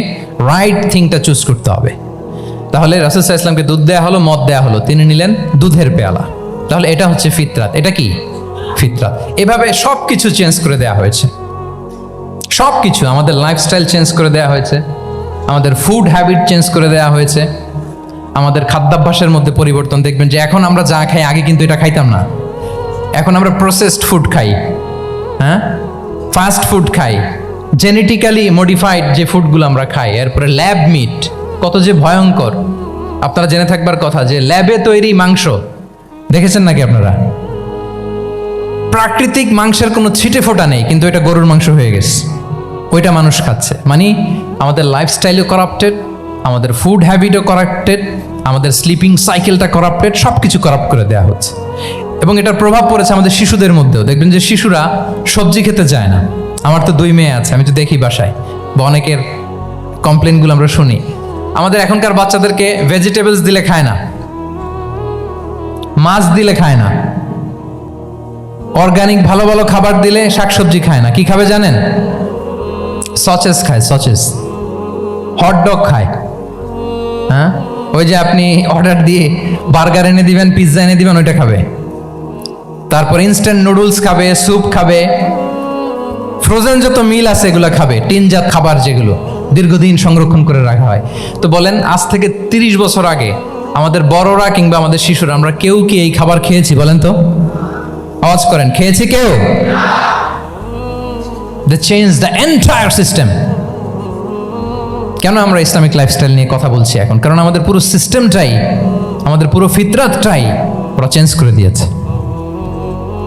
রাইট থিংটা চুজ করতে হবে। তাহলে রাসূল সাল্লাল্লাহু আলাইহি ওয়াসাল্লামকে দুধ দেয়া হলো, মদ দেয়া হলো, তিনি নিলেন দুধের পেয়ালা। তাহলে এটা হচ্ছে ফিতরাত। এটা কি? ফিতরাত। এভাবে সব কিছু চেঞ্জ করে দেয়া হয়েছে, সব কিছু, আমাদের লাইফস্টাইল চেঞ্জ করে দেয়া হয়েছে, আমাদের ফুড হ্যাবিট চেঞ্জ করে দেওয়া হয়েছে, আমাদের খাদ্যাভ্যাসের মধ্যে পরিবর্তন। দেখবেন যে এখন আমরা যা খাই, আগে কিন্তু এটা খাইতাম না। এখন আমরা প্রসেসড ফুড খাই, হ্যাঁ, ফাস্ট ফুড খাই, জেনেটিক্যালি মডিফাইড যে ফুডগুলো আমরা খাই, এরপরে ল্যাব মিট, কত যে ভয়ঙ্কর। আপনারা জেনে থাকবার কথা যে ল্যাবে তৈরি মাংস দেখেছেন নাকি আপনারা? প্রাকৃতিক মাংসের কোনো ছিটে ফোটা নেই, কিন্তু এটা গরুর মাংস হয়ে গেছে, ওইটা মানুষ খাচ্ছে। মানে আমাদের লাইফস্টাইলও করাপ্টেড, আমাদের ফুড হ্যাবিটও করাপ্টেড, আমাদের স্লিপিং সাইকেলটা করাপ্টেড, সব কিছু করাপ্ট করে দেওয়া হচ্ছে। এবং এটার প্রভাব পড়েছে আমাদের শিশুদের মধ্যেও। দেখবেন যে শিশুরা সবজি খেতে চায় না। আমার তো 2 মেয়ে আছে, আমি তো দেখি বাসায়, বা অনেকের কমপ্লেনগুলো আমরা শুনি। আমাদের এখনকার বাচ্চাদেরকে ভেজিটেবলস দিলে খায় না, মাছ দিলে খায় না, অর্গানিক ভালো ভালো খাবার দিলে শাকসবজি খায় না। কি খাবে জানেন? সচেস খায়, সচেস, হটডগ খায়। হ্যাঁ, ওই যে আপনি অর্ডার দিয়ে বার্গার এনে দিবেন, পিৎজা এনে দিবেন, ওইটা খাবে। তারপর ইনস্ট্যান্ট নুডলস খাবে, স্যুপ খাবে, ফ্রোজেন যত মিল আছে এগুলো খাবে, টিনজাত খাবার যেগুলো দীর্ঘদিন সংরক্ষণ করে রাখা হয়। তো বলেন, আজ থেকে 30 বছর আগে আমাদের বড়রা কিংবা আমাদের শিশুরা, আমরা কেউ কি এই খাবার খেয়েছি বলেন তো? আওয়াজ করেন, খেয়েছি কেউ? They changed the entire system. কেন আমরা ইসলামিক লাইফস্টাইল নিয়ে কথা বলছি এখন? কারণ আমাদের পুরো সিস্টেমটাই, আমাদের পুরো ফিতরাতটাই ওরা চেঞ্জ করে দিয়েছে।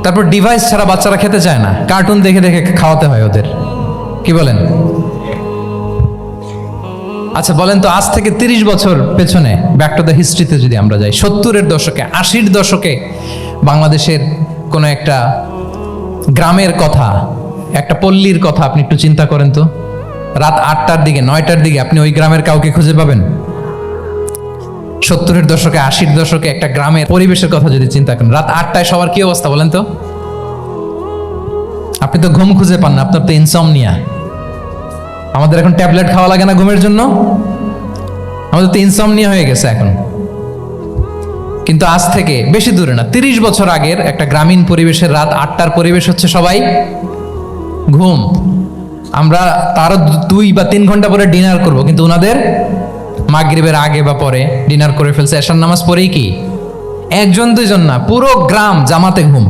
তারপর ডিভাইস ছাড়া বাচ্চারা খেতে চায় না, কার্টুন দেখে দেখে খাওয়াতে হয় ওদের, কি বলেন? আচ্ছা বলেন তো, আজ থেকে 30 বছর পেছনে ব্যাক টু দ্য হিস্ট্রিতে যদি আমরা যাই, 70-এর দশকে, 80-র দশকে বাংলাদেশের কোনো একটা গ্রামের কথা, একটা পল্লীর কথা আপনি একটু চিন্তা করেন তো। রাত 8টার দিকে, 9টার দিকে আপনি ওই গ্রামের কাউকে খুঁজে পাবেন? 70-এর দশকে, 80-র দশকে একটা গ্রামের পরিবেশের কথা যদি চিন্তা করেন, রাত 8টায় সবার কি অবস্থা বলেন তো? আপনি তো ঘুম খুঁজে পান না, আপনার তো ইনসমনিয়া। আমাদের এখন ট্যাবলেট খাওয়া লাগে না ঘুমের জন্য? আমাদের তো ইনসমনিয়া হয়ে গেছে এখন। কিন্তু আজ থেকে বেশি দূরে না, 30 বছর আগের একটা গ্রামীণ পরিবেশের রাত 8টার পরিবেশ হচ্ছে সবাই ঘুম। আমরা তারও 2 বা 3 ঘন্টা পরে ডিনার করব, কিন্তু ওনাদের মাগরিবের আগে বা পরে ডিনার করে ফেলছে। এশার নামাজ পড়েই কি 1-2 জন না, পুরো গ্রাম জামাতে ঘুম।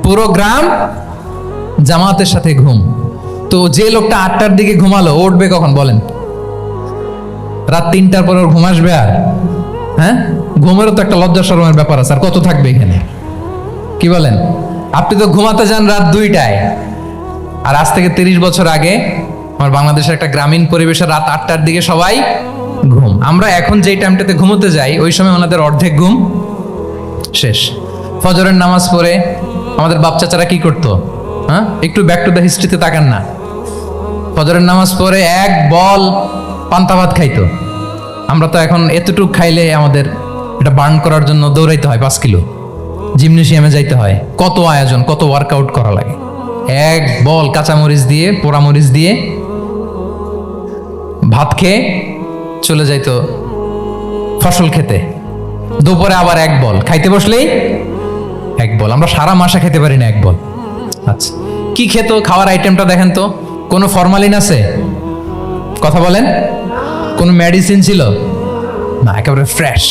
পুরো গ্রাম জামাতের সাথে ঘুম। তো যে লোকটা 8টার দিকে ঘুমালো, উঠবে কখন বলেন? রাত 3টার পর ওর ঘুম আসবে? আর হ্যাঁ, ঘুমেরও তো একটা লজ্জা শরমের ব্যাপার আছে। আর কত থাকবে এখানে, কি বলেন? আপনি তো ঘুমাতে যান রাত 2টায়, আর আজ থেকে 30 বছর আগে আমার বাংলাদেশের একটা গ্রামীণ পরিবেশে রাত 8টার দিকে সবাই ঘুম। আমরা এখন যেই টাইমটাতে ঘুমোতে যাই, ওই সময় ওনাদের অর্ধেক ঘুম শেষ। ফজরের নামাজ পড়ে আমাদের বাপ চাচারা কি করতো? হ্যাঁ, একটু ব্যাক টু দ্য হিস্ট্রিতে তাকান না। ফজরের নামাজ পড়ে 1 বল পান্তা ভাত খাইতো। আমরা তো এখন এতটুক খাইলে আমাদের এটা বার্ন করার জন্য দৌড়াইতে হয় 5 কিলো, জিমনেশিয়ামে যাইতে হয়, কত আয়োজন, কত ওয়ার্কআউট করা লাগে। 1 বল কাঁচামরিচ দিয়ে, পোড়ামরিচ দিয়ে ভাত খেয়ে চলে যাইতো ফসল খেতে। দুপুরে আবার 1 বল, খাইতে বসলেই 1 বল। আমরা সারা মাসে খেতে পারি না 1 বল। আচ্ছা, কি খেত? খাওয়ার আইটেমটা দেখেন তো, কোনো ফরমালিন আছে? কথা বলেন। কোনো মেডিসিন ছিল না, একেবারে ফ্রেশ,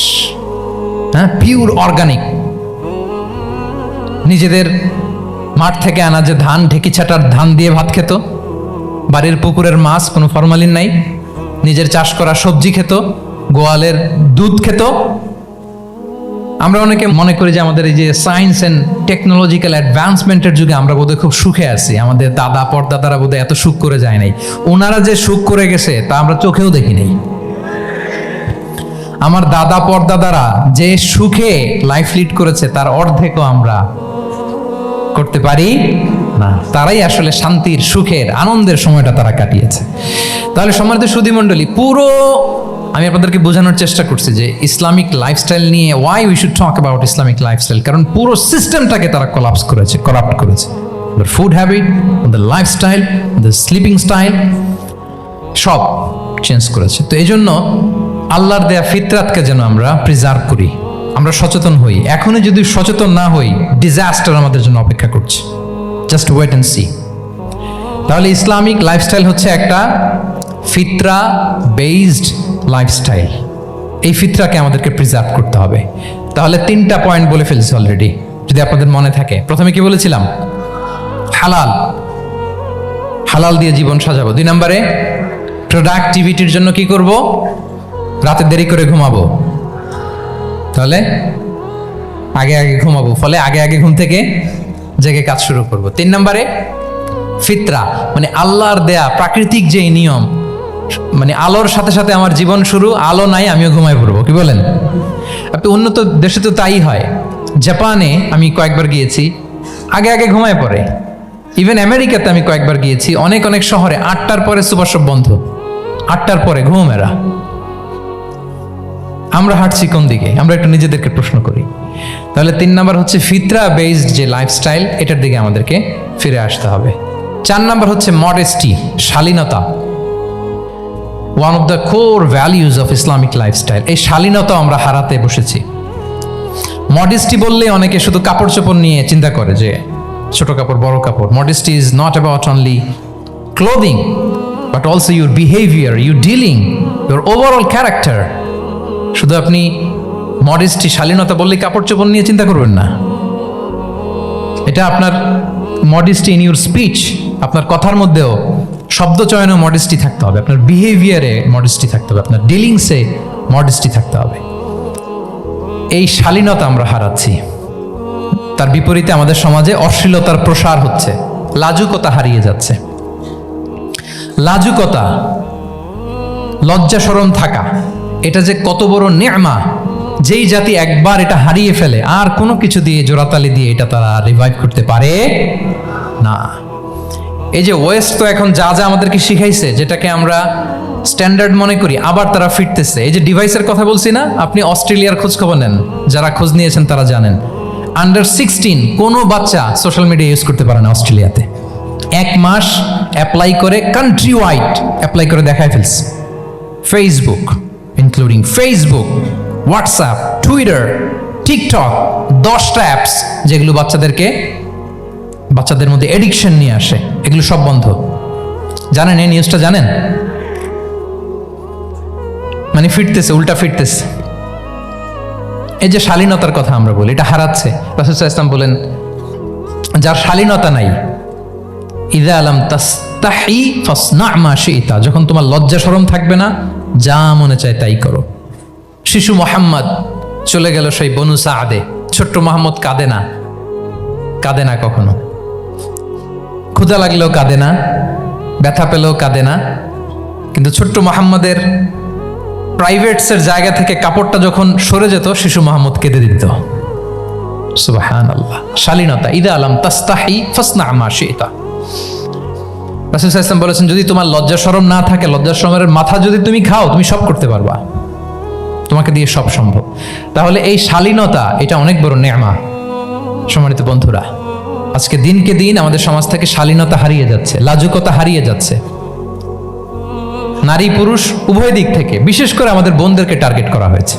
হ্যাঁ, পিওর অর্গানিক। নিজেদের মাঠ থেকে আনা যে ধান, ঢেকি ছাটার ধান দিয়ে ভাত খেত। বাড়ির পুকুরের মাছ, কোনো ফরমালিন নাই। নিজের চাষ করা সবজি খেত, গোয়ালের দুধ খেত। আমরা অনেকে মনে করি যে আমাদের এই যে সায়েন্স অ্যান্ড টেকনোলজিক্যাল অ্যাডভান্সমেন্টের যুগে আমরা বোধহয় খুব সুখে আছি। আমাদের দাদা পরদাদারা বোধহয় এত সুখ করে যায় নাই। ওনারা যে সুখ করে গেছে তা আমরা চোখেও দেখি নাই। আমার দাদা পরদাদারা যে সুখে লাইফ লিড করেছে তার অর্ধেকও আমরা করতে পারি না। তারাই আসলে শান্তির, সুখের, আনন্দের সময়টা তারা কাটিয়েছে। তাহলে সম্মানিত সুধীমণ্ডলী, পুরো আমি আপনাদেরকে বোঝানোর চেষ্টা করছি যে ইসলামিক লাইফস্টাইল নিয়ে why we should talk about Islamic lifestyle. কারণ পুরো সিস্টেমটাকে তারা কলাপস করেছে, করাপ্ট করেছে। The food habit, the lifestyle, the sleeping style সব চেঞ্জ করেছে। তো এই জন্য আল্লাহর দেয়া ফিতরাতকে যেন আমরা প্রিজার্ভ করি, আমরা সচেতন হই। এখনই যদি সচেতন না হই, ডিজাস্টার আমাদের জন্য অপেক্ষা করছে। Just wait and see. তাহলে ইসলামিক লাইফস্টাইল হচ্ছে একটা ফিতরা বেসড লাইফস্টাইল। এই ফিতরাকে আমাদেরকে প্রিজার্ভ করতে হবে। তাহলে 3টা পয়েন্ট বলে ফেলছি অলরেডি, যদি আপনাদের মনে থাকে। প্রথমে কি বলেছিলাম? হালাল, হালাল দিয়ে জীবন সাজাবো। 2 নম্বরে প্রোডাক্টিভিটির জন্য কি করব? রাতে দেরি করে ঘুমাবো। তাহলে আগে আগে ঘুমাবো, ফলে আগে আগে ঘুম থেকে জেগে কাজ শুরু করব। 3 নম্বরে ফিতরা, মানে আল্লাহর দেয়া প্রাকৃতিক যে নিয়ম, মানে আলোর সাথে সাথে আমার জীবন শুরু, আলো নাই আমিও ঘুমায় পড়বো। কি বলেন? আপনি উন্নত দেশে তো তাই হয়। জাপানে আমি কয়েকবার গিয়েছি, আগে আগে ঘুমায় পড়ে। ইভেন আমেরিকাতে আমি কয়েকবার গিয়েছি, অনেক অনেক শহরে 8টার পরে সুপার শপ বন্ধ, 8টার পরে ঘুম এরা। আমরা হাঁটছি কোন দিকে? আমরা একটু নিজেদেরকে প্রশ্ন করি। তাহলে 3 নাম্বার হচ্ছে ফিতরা বেসড যে লাইফস্টাইল, এটার দিকে আমাদেরকে ফিরে আসতে হবে। 4 নাম্বার হচ্ছে মডেস্টি, শালীনতা। One of the core values of Islamic lifestyle. এই শালীনতা আমরা হারাতে বসেছি। মডেস্টি বললে অনেকে শুধু কাপড় চোপড় নিয়ে চিন্তা করে যে ছোট কাপড়, বড় কাপড়। Modesty is not about only clothing, but also your behaviour, your dealing, your overall character. শুধু আপনি মডেস্টি, শালীনতা বললে কাপড় চোপড় নিয়ে চিন্তা করবেন না। এটা আপনার মডেস্টি ইন ইউর স্পিচ, আপনার কথার মধ্যেও, শব্দ চয়নেও মডেস্টি থাকতে হবে, আপনার বিহেভিয়ারে মডেস্টি থাকতে হবে, আপনার ডিলিংসে মডেস্টি থাকতে হবে। এই শালীনতা আমরা হারাচ্ছি। তার বিপরীতে আমাদের সমাজে অশ্লীলতার প্রসার হচ্ছে, লাজুকতা হারিয়ে যাচ্ছে। লাজুকতা, লজ্জা শরম থাকা, এটা যে কত বড় নেয়ামা। যেই জাতি একবার এটা হারিয়ে ফেলে, আর কোনো কিছু দিয়ে, জোড়াতালি দিয়ে এটা তারা রিভাইভ করতে পারে না। এই যে ওয়েস্ট তো এখন যা যা আমাদেরকে শিখাইছে, যেটাকে আমরা স্ট্যান্ডার্ড মনে করি, আবার তারা ফিরতেছে। এই যে ডিভাইসের কথা বলছি না, আপনি অস্ট্রেলিয়ার খোঁজ খবর নেন, যারা খোঁজ নিয়েছেন তারা জানেন। আন্ডার 16 কোনো বাচ্চা সোশ্যাল মিডিয়া ইউজ করতে পারে না অস্ট্রেলিয়াতে। 1 মাস অ্যাপ্লাই করে, কান্ট্রি ওয়াইড অ্যাপ্লাই করে দেখায় ফেলছে। Facebook, including Facebook, WhatsApp, Twitter, TikTok, 10টা অ্যাপস যেগুলো বাচ্চাদের মধ্যে এডিকশন নিয়ে আসে, এগুলো সব বন্ধ। জানেন এই নিউজটা? জানেন? মানে ফিরতেছে, উল্টা ফিরতেছে। এই যে শালীনতার কথা আমরা বলি, এটা হারাচ্ছে। রাসূল সাল্লাল্লাহু আলাইহি ওয়াসাল্লাম বলেন, যার শালীনতা নাই, ইযা লাম তাস্তাহি ফাসনা মা শি'তা, যখন তোমার লজ্জা শরম থাকবে না, যা মনে চায় তাই করো। শিশু মোহাম্মদ চলে গেল সেই বনু সাআদে। ছোট্ট মোহাম্মদ কাঁদে না কখনো, ক্ষুধা লাগলেও কাঁদে না, ব্যথা পেলেও কাঁদে না। কিন্তু ছোট্ট মোহাম্মদের প্রাইভেটসের জায়গা থেকে কাপড়টা যখন সরে যেত, শিশু মোহাম্মদ কেঁদে দিত। সুবহানাল্লাহ, শালীনতা। ইযা লাম তাস্তাহি ফাসনা মা শি'তা। রাসূল সাল্লাল্লাহু আলাইহি ওয়াসাল্লাম বলেছেন, যদি তোমার লজ্জা শরম না থাকে, লজ্জা শরমের মাথা যদি তুমি খাও, তুমি সব করতে পারবা, তোমাকে দিয়ে সব সম্ভব। তাহলে এই শালীনতা, এটা অনেক বড় নেয়ামা। সম্মানিত বন্ধুরা, আজকে দিনকে দিন আমাদের সমাজ থেকে শালীনতা হারিয়ে যাচ্ছে, লাজুকতা হারিয়ে যাচ্ছে। নারী পুরুষ উভয় দিক থেকে, বিশেষ করে আমাদের বোনদেরকে টার্গেট করা হয়েছে।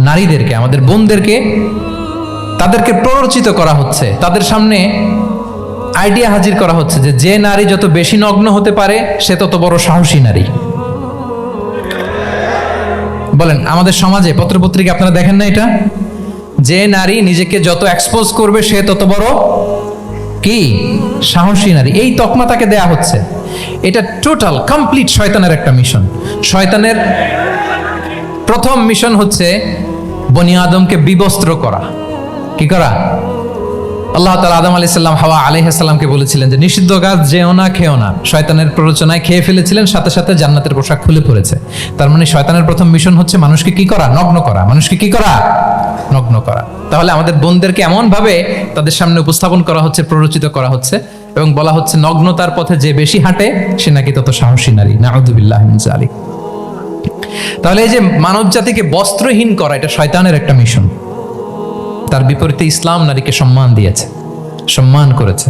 নারীদেরকে, আমাদের বোনদেরকে, তাদেরকে প্ররোচিত করা হচ্ছে, তাদের সামনে আইডিয়া হাজির করা হচ্ছে যে নারী যত বেশি নগ্ন হতে পারে, সে তত বড় সাহসী নারী। বলেন, আমাদের সমাজে পত্রপত্রিকা আপনারা দেখেন না এটা? যে নারী নিজেকে যত এক্সপোজ করবে, সে তত বড় কি সাহসী নারী। এই তকমা তাকে দেয়া হচ্ছে। এটা টোটাল কমপ্লিট শয়তানের একটা মিশন। শয়তানের প্রথম মিশন হচ্ছে বনি আদমকে বিবস্ত্র করা। কি করা? আল্লাহ তাআলা আদম আলাইহিস সালাম, হাওয়া আলাইহিস সালামকে বলেছিলেন যে নিষিদ্ধ গাছ যেও না, খেও না। শয়তানের প্ররোচনায় খেয়ে ফেলেছিলেন, সাথে সাথে জান্নাতের পোশাক খুলে পড়েছে। তার মানে শয়তানের প্রথম মিশন হচ্ছে মানুষকে কি করা? নগ্ন করা। মানুষকে কি করা? নগ্ন করা। তাহলে আমাদের বোনদেরকে এমন ভাবে তাদের সামনে উপস্থাপন করা হচ্ছে, প্ররোচিত করা হচ্ছে এবং বলা হচ্ছে নগ্নতার পথে যে বেশি হাঁটে সে নাকি তত সাহসী নারী। নাউযুবিল্লাহি মিন যালিক। তাহলে এই যে মানব জাতিকে বস্ত্রহীন করা, এটা শয়তানের একটা মিশন। তার বিপরীতে ইসলাম নারীকে সম্মান দিয়েছে, সম্মান করেছে।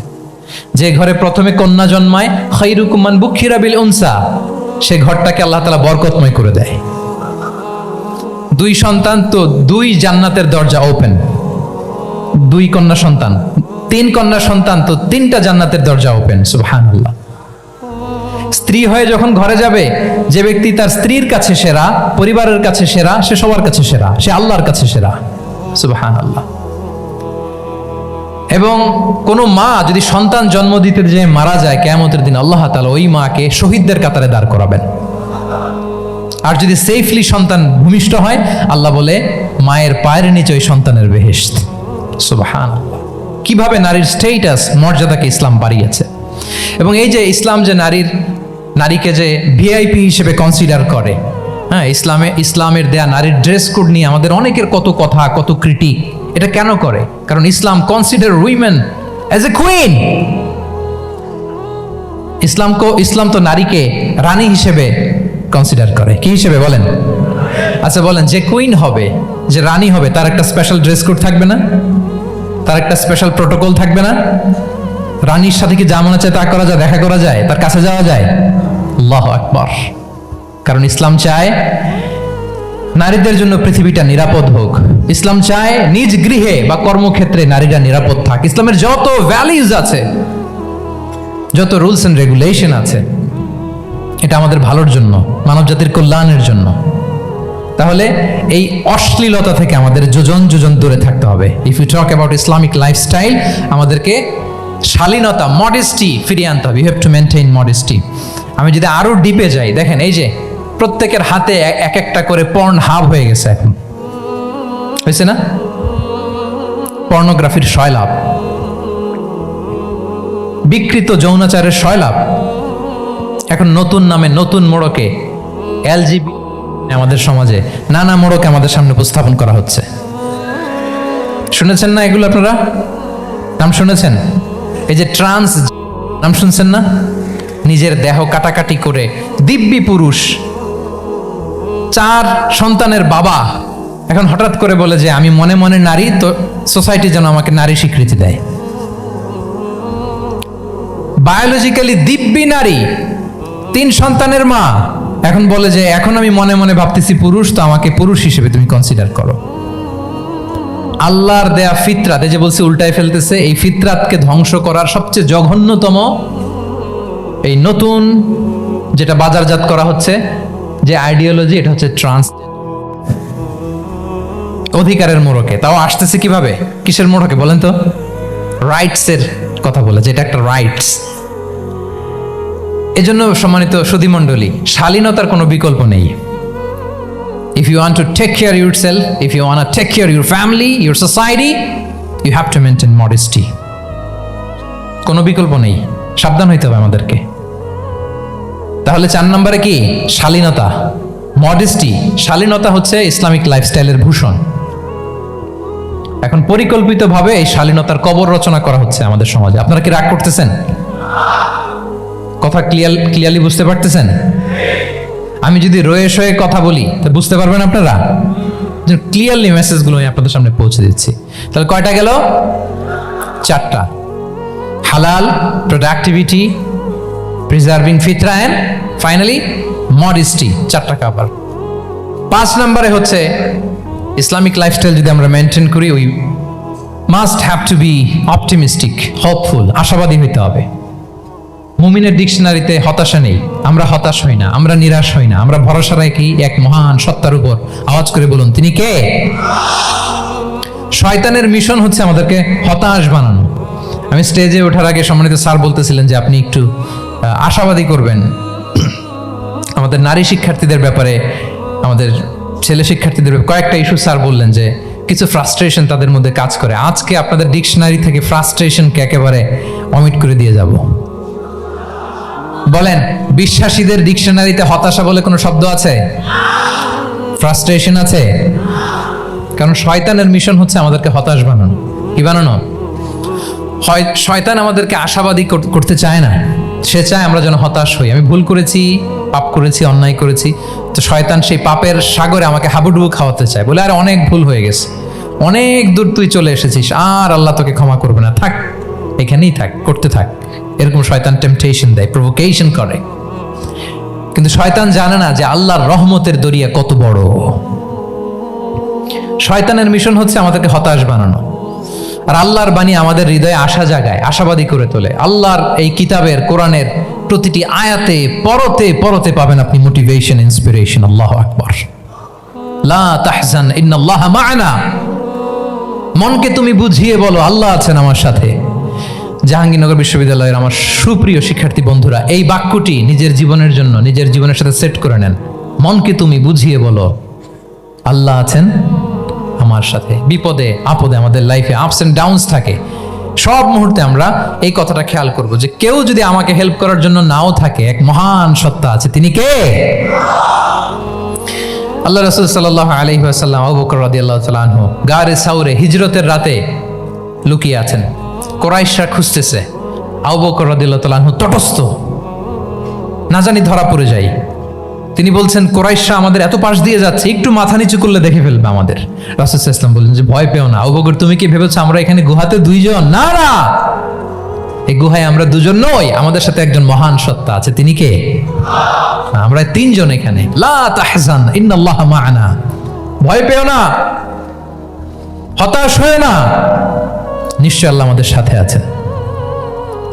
যে ঘরে প্রথমে কন্যা জন্মায়, খায়রুকুম মান বুখিরা বিল উনসা, সে ঘরটাকে আল্লাহ তাআলা বরকতময় করে দেয়। 2 সন্তান তো 2 জান্নাতের দরজা ওপেন। 2 কন্যা সন্তান, 3 কন্যা সন্তান তো 3টা জান্নাতের দরজা ওপেন। সুবহানাল্লাহ। স্ত্রী হয়ে যখন ঘরে যাবে, যে ব্যক্তি তার স্ত্রীর কাছে সেরা, পরিবারের কাছে সেরা, সে সবার কাছে সেরা, সে আল্লাহর কাছে সেরা। সুবহানাল্লাহ। এবং কোন মা যদি সন্তান জন্ম দিতে যে মারা যায়, কিয়ামতের দিন আল্লাহ তাআলা ওই মাকে শহীদদের কাতারে দাঁড় করাবেন। আর যদি সেফলি সন্তান ভূমিষ্ঠ হয়, আল্লাহ বলে মায়ের পায়ের নিচে ওই সন্তানের বেহেশত। সুবহানাল্লাহ। কিভাবে নারীর স্টেটাস, মর্যাদাকে ইসলাম বাড়িয়েছে। এবং এই যে ইসলাম যে নারীকে যে ভিআইপি হিসেবে কনসিডার করে, হ্যাঁ, ইসলামের দেয়া নারীর ড্রেস কোড নিয়ে আমাদের অনেকের কত কথা, কত ক্রিটিক। এটা কেন করে? কারণ Islam consider women as a queen. ইসলাম তো নারীকে রানী হিসেবে কনসিডার করে। কি হিসেবে বলেন? আচ্ছা বলেন, যে কুইন হবে, যে রানী হবে, তার একটা স্পেশাল ড্রেস কোড থাকবে না? তার একটা স্পেশাল প্রোটোকল থাকবে না? রানীর সাথে কি যা মনে চায় তা করা যায়, দেখা করা যায়, তার কাছে যাওয়া যায়? আল্লাহু আকবার। কারণ ইসলাম চায় নারীদের জন্য পৃথিবীটা নিরাপদ হোক। ইসলাম চায় নিজ গৃহে বা কর্মক্ষেত্রে নারীরা নিরাপদ থাক। ইসলামের যত ভ্যালিউজ আছে, যত রুলস এন্ড রেগুলেশন আছে, এটা আমাদের ভালোর জন্য, মানব জাতির কল্যাণের জন্য। তাহলে এই অশ্লীলতা থেকে আমাদের যোজন যোজন দূরে থাকতে হবে। If you talk about Islamic lifestyle, আমাদেরকে শালীনতা, মডেস্টি ফিরিয়ে আনতে হবে। You have to maintain modesty. আমি যদি আরো ডিপে যাই, দেখেন এই যে প্রত্যেকের হাতে এক একটা করে পর্ন হাব হয়ে গেছে। এখন হয়েছে না? পর্নোগ্রাফির সয়লাভ, বিকৃত যৌনাচারের সয়লাভ। এখন নতুন নামে, নতুন মোড়কে এলজিবি আমাদের সমাজে নানা মোড়কে আমাদের সামনে উপস্থাপন করা হচ্ছে। শুনেছেন না এগুলো? আপনারা নাম শুনেছেন? এই যে ট্রান্স নাম শুনছেন না? নিজের দেহ কাটাকাটি করে দিব্যি পুরুষ, 4 সন্তানের বাবা, এখন হঠাৎ করে বলে যে আমি মনে মনে নারী, তো সোসাইটি যেন আমাকে নারী স্বীকৃতি দেয়। বায়োলজিক্যালি দিব্যি নারী, 3 সন্তানের মা, এখন বলে যে এখন আমি মনে মনে ভাবতেছি পুরুষ, তো আমাকে পুরুষ হিসেবে তুমি কনসিডার করো। আল্লাহর দেয়া ফিতরাত, এই যে বলছি উল্টায় ফেলতেছে, এই ফিতরাতকে ধ্বংস করার সবচেয়ে জঘন্যতম এই নতুন যেটা বাজারজাত করা হচ্ছে যে আইডিওলজি, এটা হচ্ছে ট্রান্স অধিকারের মোড়কে। তাও আসতেছে কিভাবে, কিসের মোড়কে বলেন তো? রাইটসের কথা বলে, যেটা একটা রাইটস। এজন্য সম্মানিত সুধীমণ্ডলী, শালীনতার কোনো বিকল্প নেই। If you want to take care of yourself, if you want to take care of your family, your society, you have to maintain modesty. কোনো বিকল্প নেই, সাবধান হইতে হবে আমাদেরকে। তাহলে 4 নম্বরে কি? শালীনতা, মডেস্টি। শালীনতা হচ্ছে ইসলামিক লাইফস্টাইলের ভূষণ। এখন পরিকল্পিতভাবে এই শালীনতার কবর রচনা করা হচ্ছে আমাদের সমাজে। আপনারা কি রাগ করতেছেন? কথা ক্লিয়ারলি বুঝতে পারতেছেন? আমি যদি রয়ে সয়ে কথা বলি তো বুঝতে পারবেন আপনারা? ক্লিয়ারলি মেসেজগুলো আমি আপনাদের সামনে পৌঁছে দিচ্ছি। তাহলে কয়টা গেল? 4টা। হালাল, প্রোডাক্টিভিটি, প্রিজার্ভিং ফিতরা এন্ড ফাইনালি মডেস্টি, 4টা কাবার। 5 নম্বরে হচ্ছে ইসলামিক লাইফস্টাইল যদি আমরা মেনটেন করি, we must have to be optimistic, hopeful, আশাবাদী হইতে হবে। মুমিনের ডিকশনারিতে হতাশা নেই, আমরা হতাশ হই না, আমরা নিরাশ হই না, আমরা ভরসা রাখি এক মহান সত্তার উপর। আওয়াজ করে বলুন, তিনি কে? শয়তানের মিশন হচ্ছে আমাদেরকে হতাশ বানানো। আমি স্টেজে ওঠার আগে সম্মানিত স্যার বলতেছিলেন যে আপনি একটু আশাবাদী করবেন আমাদের নারী শিক্ষার্থীদের ব্যাপারে, আমাদের ছেলে শিক্ষার্থীদের ব্যাপারে। কয়েকটা ইস্যু স্যার বললেন যে কিছু ফ্রাস্ট্রেশন তাদের মধ্যে কাজ করে। আজকে আপনাদের ডিকশনারি থেকে ফ্রাস্ট্রেশনকে একেবারে অমিট করে দিয়ে যাব। বলেন, বিশ্বাসীদের ডিকশনারিতে হতাশা বলে কোনো শব্দ আছে? ফ্রাস্ট্রেশন আছে? কারণ শয়তানের মিশন হচ্ছে আমাদেরকে হতাশ বানানো। কি বানানো? শয়তান আমাদেরকে আশাবাদী করতে চায় না, সে চায় আমরা যেন হতাশ হই। আমি ভুল করেছি, পাপ করেছি, অন্যায় করেছি, তো শয়তান সেই পাপের সাগরে আমাকে হাবুডুবু খাওয়াতে চায়, বলে আর অনেক ভুল হয়ে গেছে, অনেক দূর তুই চলে এসেছিস, আর আল্লাহ তোকে ক্ষমা করবে না, থাক এখানেই থাক, করতে থাক। এরকম শয়তান টেম্পটেশন দেয়, প্রভোকেশন করে। কিন্তু শয়তান জানে না যে আল্লাহর রহমতের দরিয়া কত বড়। শয়তানের মিশন হচ্ছে আমাদেরকে হতাশ বানানো, আর আল্লাহর বাণী আমাদের হৃদয়ে আশা জাগায়, আশাবাদী করে তোলে। আল্লাহর এই কিতাবের, কোরআনের প্রতিটি আয়াতে পরতে পরতে পাবেন আপনি মোটিভেশন, ইন্সপিরেশন। আল্লাহু আকবার। লা তাহজান ইন্নাল্লাহা মা'ানা। মনকে তুমি বুঝিয়ে বলো আল্লাহ আছেন আমার সাথে। জাহাঙ্গীরনগর বিশ্ববিদ্যালয়ের আমার সুপ্রিয় শিক্ষার্থী বন্ধুরা, এই বাক্যটি নিজের জীবনের জন্য, নিজের জীবনের সাথে সেট করে নেন। মনকে তুমি বুঝিয়ে বলো আল্লাহ আছেন আমার সাথে। বিপদে আপদে, আমাদের লাইফে আপস এন্ড ডাউনস থাকে, সব মুহূর্তে আমরা এই কথাটা খেয়াল করব যে কেউ যদি আমাকে হেল্প করার জন্য নাও থাকে, এক মহান সত্তা আছে, তিনি কে? আল্লাহ রাসূল সাল্লাল্লাহু আলাইহি ওয়াসাল্লাম আবু বকর রাদিয়াল্লাহু তাআলা আনহু গারে সাউরে হিজরতের রাতে লুকিয়ে আছেন। কুরাইশরা খুঁজতেছে, আবু বকর রাদিয়াল্লাহু তাআলা আনহু তটস্থ, না জানি ধরা পড়ে যায়। তিনি বলছেন কুরাইশরা আমাদের এত পাশ দিয়ে যাচ্ছে, একটু মাথা নিচু করলে দেখে ফেলবে আমাদের। রাসূল সাল্লাল্লাহু আলাইহি ওয়াসাল্লাম বললেন যে ভয় পেও না আবু বকর, তুমি কি ভেবেছো আমরা এখানে গুহাতে 2 জন? না না, এই গুহায় আমরা 2 জন নই, আমাদের সাথে একজন মহান সত্তা আছে, তিনি কে? আমরা 3 জন এখানে। লা তাহজান ইন্নাল্লাহা মা'ানা। ভয় পেও না, হতাশ হয়ো না, নিশ্চয় আল্লাহ আমাদের সাথে আছেন।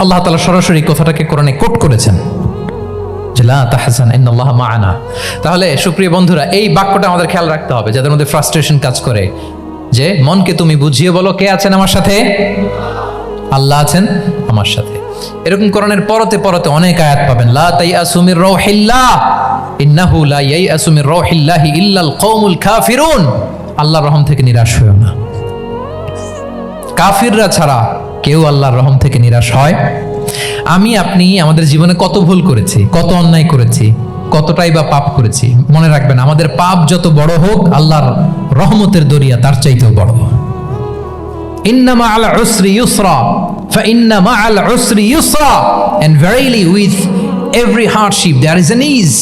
আল্লাহ তাআলা সরাসরি কথাটাকে কোরআনে কোট করেছেন, লা তাহজান ইন্নাল্লাহা মা'ানা। তাহলে সুপ্রিয় বন্ধুরা, এই বাক্যটা আমাদের খেয়াল রাখতে হবে যাদের মধ্যে ফ্রাস্ট্রেশন কাজ করে, যে মনকে তুমি বুঝিয়ে বলো কে আছেন আমার সাথে? আল্লাহ আছেন আমার সাথে। এরকম কোরআনের পরতে পরতে অনেক আয়াত পাবেন। লা তাইয়াসু মির রাউহিল্লাহ ইন্নাহু লা ইয়াইয়াসু মির রাউহিল্লাহি ইল্লাল কওমুল কাফিরুন। আল্লাহর রহম থেকে নিরাশ হয়ো না। কাফিররা ছাড়া কেউ আল্লাহর রহম থেকে নিরাশ হয়? আমি আপনি আমাদের জীবনে কত ভুল করেছি, কত অন্যায় করেছি, কতটাই বা পাপ করেছি। মনে রাখবেন, আমাদের পাপ যত বড় হোক, আল্লাহর রহমতের দরিয়া তার চাইতেও বড়। ইন্না মা'আল উসরি ইউসরা ফাইন্না মা'আল উসরি ইউসরা, and verily with every hardship there is an ease.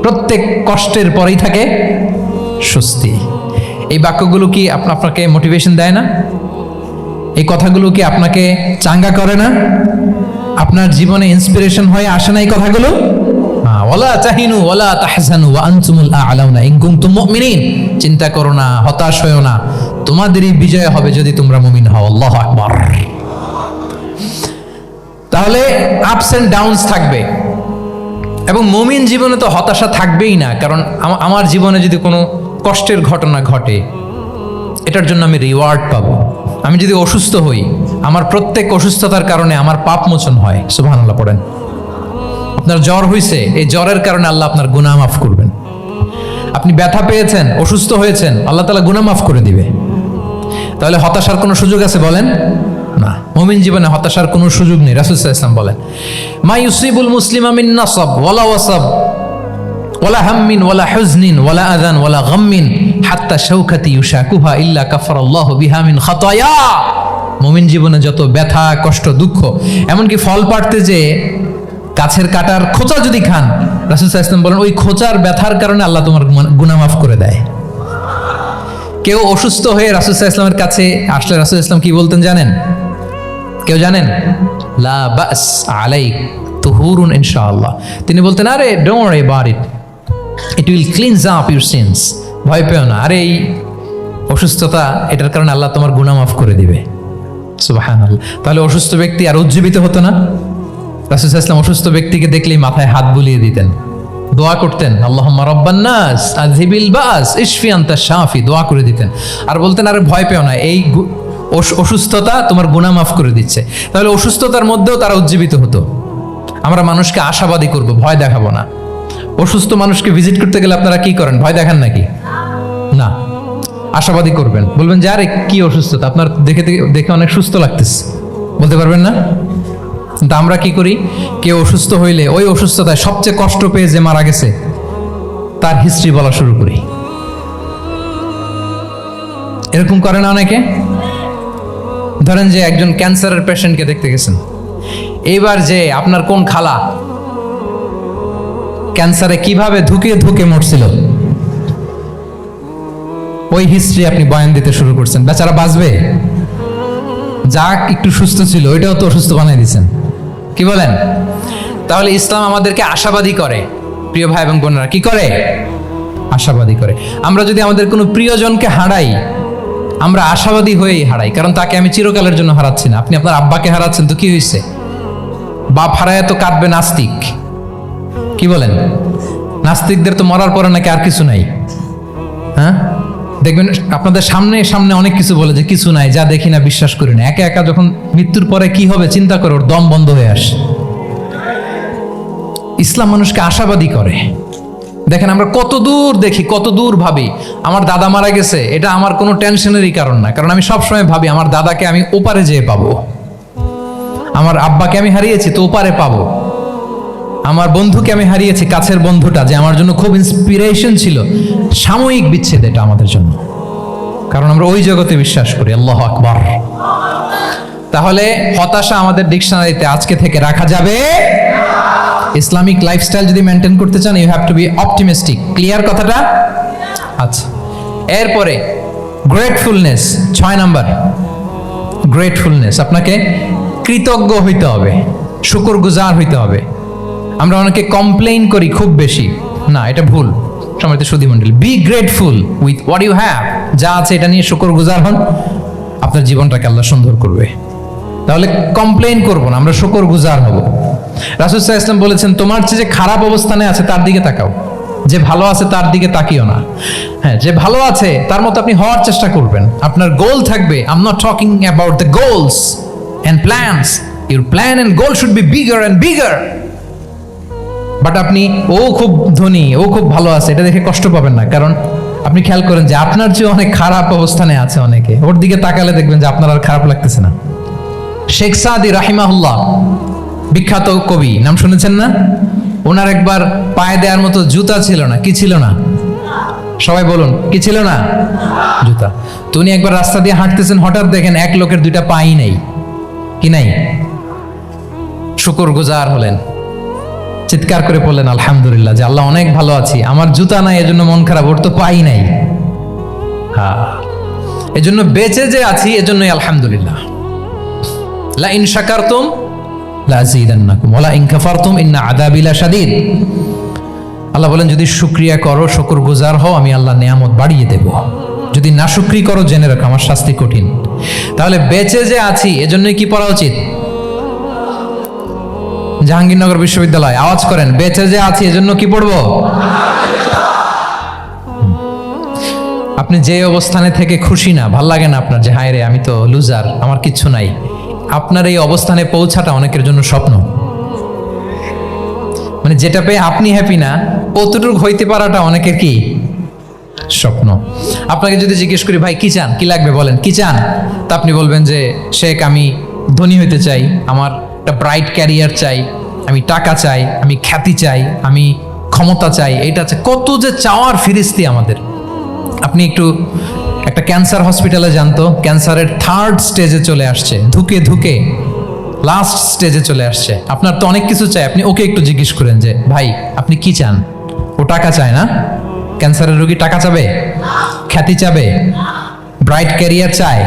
প্রত্যেক কষ্টের পরেই থাকে স্বস্তি। এই বাক্যগুলো কি আপনাকে মোটিভেশন দেয় না? এই কথাগুলো কি আপনাকে চাঙ্গা করে না? আপনার জীবনে ইন্সপিরেশন হয়ে আসে না এই কথাগুলো? ওয়ালা তাহিনু ওয়ালা তাহজানু ওয়া আনতুমুল আ'লাউনা ইন কুনতুম মুমিনিন। চিন্তা করো না, হতাশ হয়ো না, তোমাদেরই বিজয় হবে যদি তোমরা মুমিন হও। আল্লাহু আকবার। তাহলে আপস এন্ড ডাউনস থাকবে, এবং মুমিন জীবনে তো হতাশা থাকবেই না। কারণ আমার জীবনে যদি কোনো কষ্টের ঘটনা ঘটে, এটার জন্য আমি রিওয়ার্ড পাবো। আমি যদি অসুস্থ হই, আমার প্রত্যেক অসুস্থতার কারণে আমার পাপ মোচন হয়। সুবহানাল্লাহ পড়েন। আপনার জ্বর হয়েছে, এই জ্বরের কারণে আল্লাহ আপনার গুনাহ মাফ করবেন। আপনি ব্যথা পেয়েছেন, অসুস্থ হয়েছেন, আল্লাহ তাআলা গুনাহ মাফ করে দিবে। তাহলে হতাশার কোনো সুযোগ আছে বলেন? না, মুমিন জীবনে হতাশার কোনো সুযোগ নেই। রাসূল সাল্লাল্লাহু আলাইহি ওয়াসাল্লাম বলেন, মা ইউসিবুল মুসলিমা মিন নাসাব ওয়ালা ওয়াসাব ওয়ালা হাম্মিন ওয়ালা হুজনিন ওয়ালা আযান ওয়ালা গাম্মিন হাত্তা শাওকাতি ইউশাকুহা ইল্লা কাফারাল্লাহু বিহা মিন খাতায়া। মুমিন জীবনে যত ব্যথা, কষ্ট, দুঃখ, এমনকি ফল পাড়তে যে গাছের কাটার খোঁচা যদি খান, রাসূল সাল্লাল্লাহু আলাইহি ওয়াসাল্লাম বলেন ওই খোঁচার ব্যথার কারণে আল্লাহ তোমার গুনাহ মাফ করে দেয়। কেউ অসুস্থ হয়ে রাসূল সাল্লাল্লাহু আলাইহি ওয়াসাল্লামের কাছে আসলে রাসূল সাল্লাল্লাহু আলাইহি ওয়াসাল্লাম কি বলতেন জানেন? কেউ জানেন? লা বাস আলাইক তুহুরুন ইনশাআল্লাহ। তিনি বলতেন, আরে don't worry about it, it will cleanse up your scenes. ভয় পেও না, আরে এই অসুস্থতা, এটার কারণে আল্লাহ তোমার গুনাহ মাফ করে দিবে। সুবহানাল্লাহ। তাহলে অসুস্থ ব্যক্তি আর উজ্জীবিত হতো না? রাসূল সাল্লাল্লাহু আলাইহি ওয়াসাল্লাম অসুস্থ ব্যক্তিকে দেখলেই মাথায় হাত বুলিয়ে দিতেন, দোয়া করতেন, আল্লাহুম্মা রাব্বান নাস আযহিবিল বাস ইশফি আনতা শাফি, দোয়া করে দিতেন। আর বলতেন, আরে ভয় পেও না, এই অসুস্থতা তোমার গুনাহ মাফ করে দিচ্ছে। তাহলে অসুস্থতার মধ্যেও তারা উজ্জীবিত হতো। আমরা মানুষকে আশাবাদী করব, ভয় দেখাবো না। অসুস্থ মানুষকে ভিজিট করতে গেলে আপনারা কি করেন? ভয় দেখান নাকি? না, আশাবাদী করবেন, বলবেন যে আরে কি অসুস্থতা, আপনার দেখে অনেক সুস্থ লাগতেছে, বলতে পারবেন না? কিন্তু আমরা কি করি? কেউ অসুস্থ হইলে ওই অসুস্থতায় সবচেয়ে কষ্ট পেয়ে যে মারা গেছে তার হিস্ট্রি বলা শুরু করি। এরকম করে না অনেকে? ধরেন যে একজন ক্যান্সারের পেশেন্টকে দেখতে গেছেন, এইবার যে আপনার কোন খালা ক্যান্সারে কিভাবে ধুকে ধুকে মরছিল, ওই হিস্ট্রি আপনি বয়ান দিতে শুরু করছেন। বেচারা বাঁচবে? যাক একটু সুস্থ ছিল, ওইটাও তো অসুস্থ বানিয়ে দিচ্ছেন। কি বলেন? তাহলে ইসলাম আমাদেরকে আশাবাদী করে। প্রিয় ভাই এবং বোনেরা, কি করে? আশাবাদী করে। আমরা যদি আমাদের কোনো প্রিয়জনকে হারাই, আমরা আশাবাদী হয়েই হারাই, কারণ তাকে আমি চিরকালের জন্য হারাচ্ছি না। আপনি আপনার আব্বাকে হারাচ্ছেন, তো কি হয়েছে? বাপ হারায় তো কাঁদবে নাস্তিক। কি বলেন? নাস্তিকদের তো মরার পরে নাকি আর কিছু নাই। হ্যাঁ, দেখবেন আপনাদের সামনে সামনে অনেক কিছু বলে যে কিছু নাই, যা দেখি না, বিশ্বাস করি না। একা একা যখন মৃত্যুর পরে কি হবে চিন্তা করে ওর দম বন্ধ হয়ে আসে। ইসলাম মানুষকে আশাবাদী করে। দেখেন আমরা কত দূর দেখি, কত দূর ভাবি। আমার দাদা মারা গেছে, এটা আমার কোনো টেনশনেরই কারণ না, কারণ আমি সবসময় ভাবি আমার দাদাকে আমি ওপারে যেয়ে পাবো, আমার আব্বাকে আমি হারিয়েছি তো ওপারে পাবো, আমার বন্ধুকে আমি হারিয়েছি, কাছের বন্ধুটা যে আমার জন্য খুব ইন্সপিরেশন ছিল, সাময়িক বিচ্ছেদ এটা আমাদের জন্য, কারণ আমরা ওই জগতে বিশ্বাস করি। আল্লাহু আকবার। তাহলে হতাশা আমাদের ডিকশনারিতে আজকে থেকে রাখা যাবে। ইসলামিক লাইফস্টাইল যদি মেনটেন করতে চান, you have to be optimistic. Clear কথাটা? আচ্ছা, এরপরে গ্রেটফুলনেস, 6 নাম্বার গ্রেটফুলনেস। আপনাকে কৃতজ্ঞ হইতে হবে, শুকরগুজার হইতে হবে। আমরা অনেকে কমপ্লেইন করি খুব বেশি, না এটা ভুল। সম্মানিত সুধী মণ্ডলী, be grateful with what you have. যা আছে এটা নিয়ে শুকরগুজার হন, আপনার জীবনটাকে আল্লাহ সুন্দর করবে। তাহলে কমপ্লেইন করবো না, আমরা শুকরগুজার হব। রাসূল সাল্লাল্লাহু আলাইহি ওয়াসাল্লাম বলেছেন, তোমার যে খারাপ অবস্থানে আছে তার দিকে তাকাও, যে ভালো আছে তার দিকে তাকিও না। হ্যাঁ, যে ভালো আছে তার মতো আপনি হওয়ার চেষ্টা করবেন। আপনার গোল থাকবে। I am not talking about the goals and plans, your plan and goal should be bigger and bigger. But আপনি ও খুব ধনী, ও খুব ভালো আছে, এটা দেখে কষ্ট পাবেন না, কারণ আপনি খেয়াল করেন যে আপনার চেয়ে অনেক খারাপ অবস্থানে আছে অনেকে, ওর দিকে তাকালে দেখবেন যে আপনার আর খারাপ লাগতেছে না। শেখ সাদি রাহিমাহুল্লাহ, বিখ্যাত কবি, নাম শুনেছেন না? ওনার একবার পায়ে দেওয়ার মতো জুতা ছিল না। কি ছিল না? সবাই বলুন, কি ছিল না? জুতা। তো উনি একবার রাস্তা দিয়ে হাঁটতেছেন, হঠাৎ দেখেন এক লোকের 2টা পাই নেই। কি নাই? শুকরগুজার হলেন, চিৎকার করে বললেন আলহামদুলিল্লাহ, যে আল্লাহ অনেক ভালো আছি, আমার জুতা নাই এজন্য মন খারাপ, ওর তো পাই নাই। এজন্য বেঁচে যে আছি এজন্যই আলহামদুলিল্লাহ। লা ইন শাকারতুম লা আযীদান্নাকুম ওয়া লা ইন কাফারতুম ইন্না আযাবি লাশাদীদ। আল্লাহ বলেন যদি শুকরিয়া করো, শুকরগুজার হও, আমি আল্লাহ নিয়ামত বাড়িয়ে দেব। যদি নাশুকরি করো জেনে রাখো আমার শাস্তি কঠিন। তাহলে বেঁচে যে আছি এজন্যই কি পড়া উচিত? জাহাঙ্গীরনগর বিশ্ববিদ্যালয় আওয়াজ করেন, বেঁচে যে আছি এজন্য কি পড়বো? আপনি যে অবস্থানে থেকে খুশি না, ভাল লাগে না আপনার, যে হায় রে আমি তো লুজার, আমার কিচ্ছু নাই, আপনার এই অবস্থানে পৌঁছাটা অনেকের জন্য স্বপ্ন। মানে যেটা পেয়ে আপনি হ্যাপি না, কতটুকু হইতে পারাটা অনেকের কি স্বপ্ন। আপনাকে যদি জিজ্ঞেস করি ভাই কি চান, কি লাগবে বলেন, কি চান, তা আপনি বলবেন যে শেখ আমি ধনী হইতে চাই, আমার একটা ব্রাইট ক্যারিয়ার চাই, আমি টাকা চাই, আমি খ্যাতি চাই, আমি ক্ষমতা চাই, এটা চাই। কত যে চাওয়ার ফিরিস্তি আমাদের। আপনি একটু একটা ক্যান্সার হসপিটালে যান তো, ক্যান্সারের 3rd স্টেজে চলে আসছে, ধুকে ধুকে লাস্ট স্টেজে চলে আসছে। আপনার তো অনেক কিছু চাই, আপনি ওকে একটু জিজ্ঞেস করেন যে ভাই আপনি কি চান? ও টাকা চায় না? ক্যান্সারের রোগী টাকা চাবে, খ্যাতি চাবে, ব্রাইট ক্যারিয়ার চায়।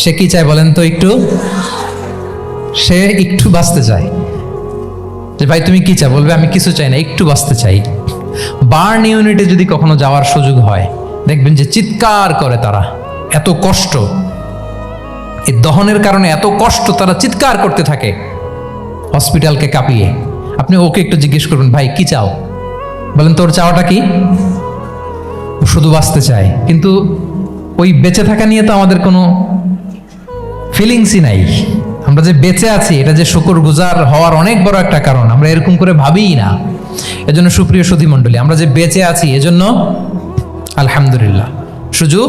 সে কি চায় বলেন তো একটু? সে একটু বাঁচতে চায়। যে ভাই তুমি কি চাও? বলবে আমি কিছু চাই না, একটু বাঁচতে চাই। বার্ন ইউনিটে যদি কখনো যাওয়ার সুযোগ হয়, দেখবেন যে চিৎকার করে তারা, এত কষ্ট, এই দহনের কারণে এত কষ্ট, তারা চিৎকার করতে থাকে হসপিটালকে কাঁপিয়ে। আপনি ওকে একটু জিজ্ঞেস করবেন ভাই কি চাও? বলেন তোর চাওয়াটা কি? ও শুধু বাঁচতে চায়, কিন্তু ওই বেঁচে থাকা নিয়ে তো আমাদের কোনো ফিলিংসই নাই। আমরা যে বেঁচে আছি এটা যে শুকরগুজার হওয়ার অনেক বড় একটা কারণ, আমরা এরকম করে ভাবিই না। এজন্য সুপ্রিয় সুধী মণ্ডলী, আমরা যে বেঁচে আছি এজন্য আলহামদুলিল্লাহ। শুধু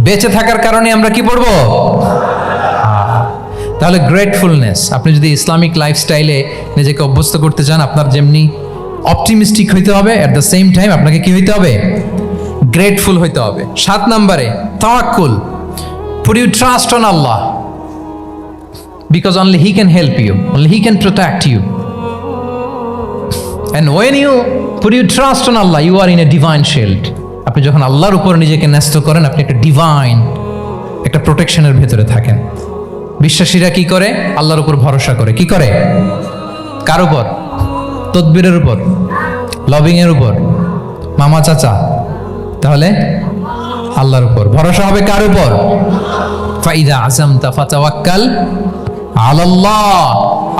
বেঁচে থাকার কারণে আমরা কি পড়বো? তাহলে গ্রেটফুলনেস। আপনি যদি ইসলামিক লাইফস্টাইলে নিজেকে অভ্যস্ত করতে চান, আপনার যেমনি অপটিমিস্টিক হইতে হবে, এট দ্য সেম টাইম আপনাকে কি হইতে হবে? গ্রেটফুল হইতে হবে। 7 নম্বরে তাওয়াক্কুল। Put your trust on Allah because only He can help you, only He can protect you. And when you put your trust on Allah, you are in a divine shield. আপনি যখন আল্লাহর উপর নিজেকে ন্যস্ত করেন, আপনি একটা ডিভাইন, একটা প্রোটেকশনের ভেতরে থাকেন। বিশ্বাসীরা কি করে? আল্লাহর উপর ভরসা করে। কি করে? কার উপর? তদবিরের উপর, লবিং এর উপর, মামা চাচা? তাহলে আল্লাহর উপর ভরসা হবে। কার উপর? ফাইদা আযামতা ফাতাওয়াক্কাল আলাল্লাহ।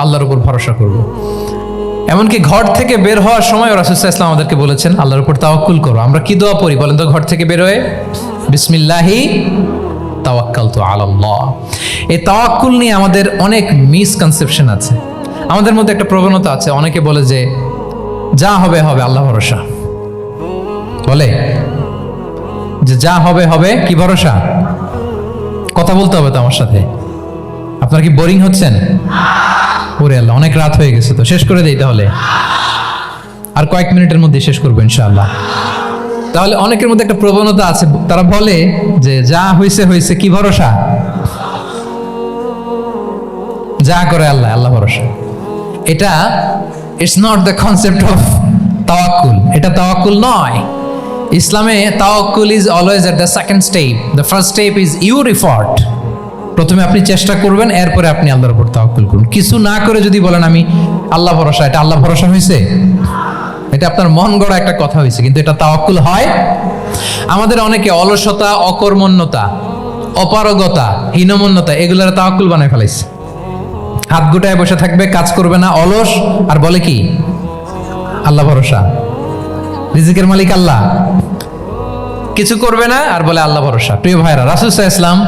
আল্লাহর উপর ভরসা করব। এমনকি ঘর থেকে বের হওয়ার সময় রাসূল সাল্লাল্লাহু আলাইহি ওয়াসাল্লাম আমাদেরকে বলেছেন আল্লাহর উপর তাওয়াক্কুল করো। আমরা কি দোয়া পড়ি বলেন তো ঘর থেকে বের হয়ে? বিসমিল্লাহি তাওয়াক্কালতু আলাল্লাহ। এই তাওয়াক্কুল নিয়ে আমাদের অনেক মিসকনসেপশন আছে। আমাদের মধ্যে একটা প্রবণতা আছে, অনেকে বলে যে যা হবে হবে, আল্লাহ ভরসা। বলে যে যা হবে হবে, কি ভরসা? কথা বলতে হবে তো আমার সাথে। আপনারা কি বোরিং হচ্ছেন? ওরে আল্লাহ, অনেক রাত হয়ে গেছে, তো শেষ করে দেই তাহলে। আর কয়েক মিনিটের মধ্যে শেষ করবো ইনশাআল্লাহ। তাহলে অনেকের মধ্যে একটা প্রবণতা আছে, তারা বলে যে যা হয়েছে হয়েছে, কি ভরসা? যা করে আল্লাহ, আল্লাহ ভরসা। এটা it's not the concept of তাওয়াক্কুল। এটা তাওয়াক্কুল নয়। ইসলামে তাওয়াক্কুল is always at the second step. The first step is your effort. প্রথমে আপনি চেষ্টা করবেন, এরপরে আপনি আল্লাহর উপর তাওয়াক্কুল করুন। কিছু না করে যদি বলেন আমি আল্লাহ ভরসা, এটা আল্লাহ ভরসা হয়েছে? এটা আপনার মন গড়া একটা কথা হয়েছে, কিন্তু এটা তাওয়াক্কুল হয়? আমাদের অনেকে অলসতা, অকর্মণ্যতা, অপারগতা, হীনমন্যতা এগুলোর তাওয়াক্কুল বানায় ফেলাইছে। হাত গুটায় বসে থাকবে, কাজ করবে না, অলস, আর বলে কি আল্লাহ ভরসা। রিজিকের মালিক আল্লাহ, কিছু করবে না আর বলে আল্লাহ ভরসা। প্রিয় ভাইরা, রাসূল সাল্লাল্লাহু আলাইহি ওয়াসাল্লাম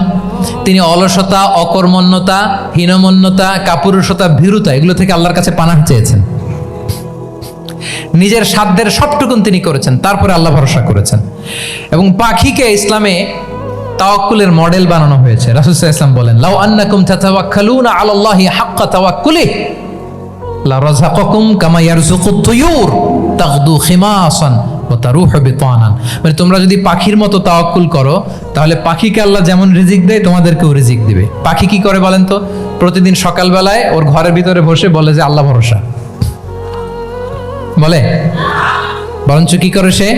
তিনি অলসতা, অকর্মণ্যতা, হীনমন্যতা, কাপুরুষতা, ভীরুতা এগুলো থেকে আল্লাহর কাছে পানাহ চেয়েছেন। নিজের সাধ্যের সবটুকুন তিনি করেছেন, তারপরে আল্লাহ ভরসা করেছেন। এবং পাখিকে ইসলামে তাওয়াক্কুলের মডেল বানানো হয়েছে। রাসূল সাল্লাল্লাহু আলাইহি ওয়াসাল্লাম বলেন লাউ আন্নাকুম তাতাওয়াক্কালুনা আলাল্লাহি হাক্কা তাওয়াক্কুলিহি লা রাযাকাকুম কামা ইয়ারযুকুত তুয়ুর তাগদু খিমাসান ওয়া তারুহু বিতানান। মানে তোমরা যদি পাখির মতো তাওয়াক্কুল করো, তাহলে পাখিকে আল্লাহ যেমন রিজিক দেয় তোমাদেরকেও রিজিক দিবে। পাখি কি করে বলেন তো? প্রতিদিন সকালবেলায় ওর ঘরের ভিতরে বসে বলে যে আল্লাহ ভরসা। বলে? বরঞ্চ কি করে সে?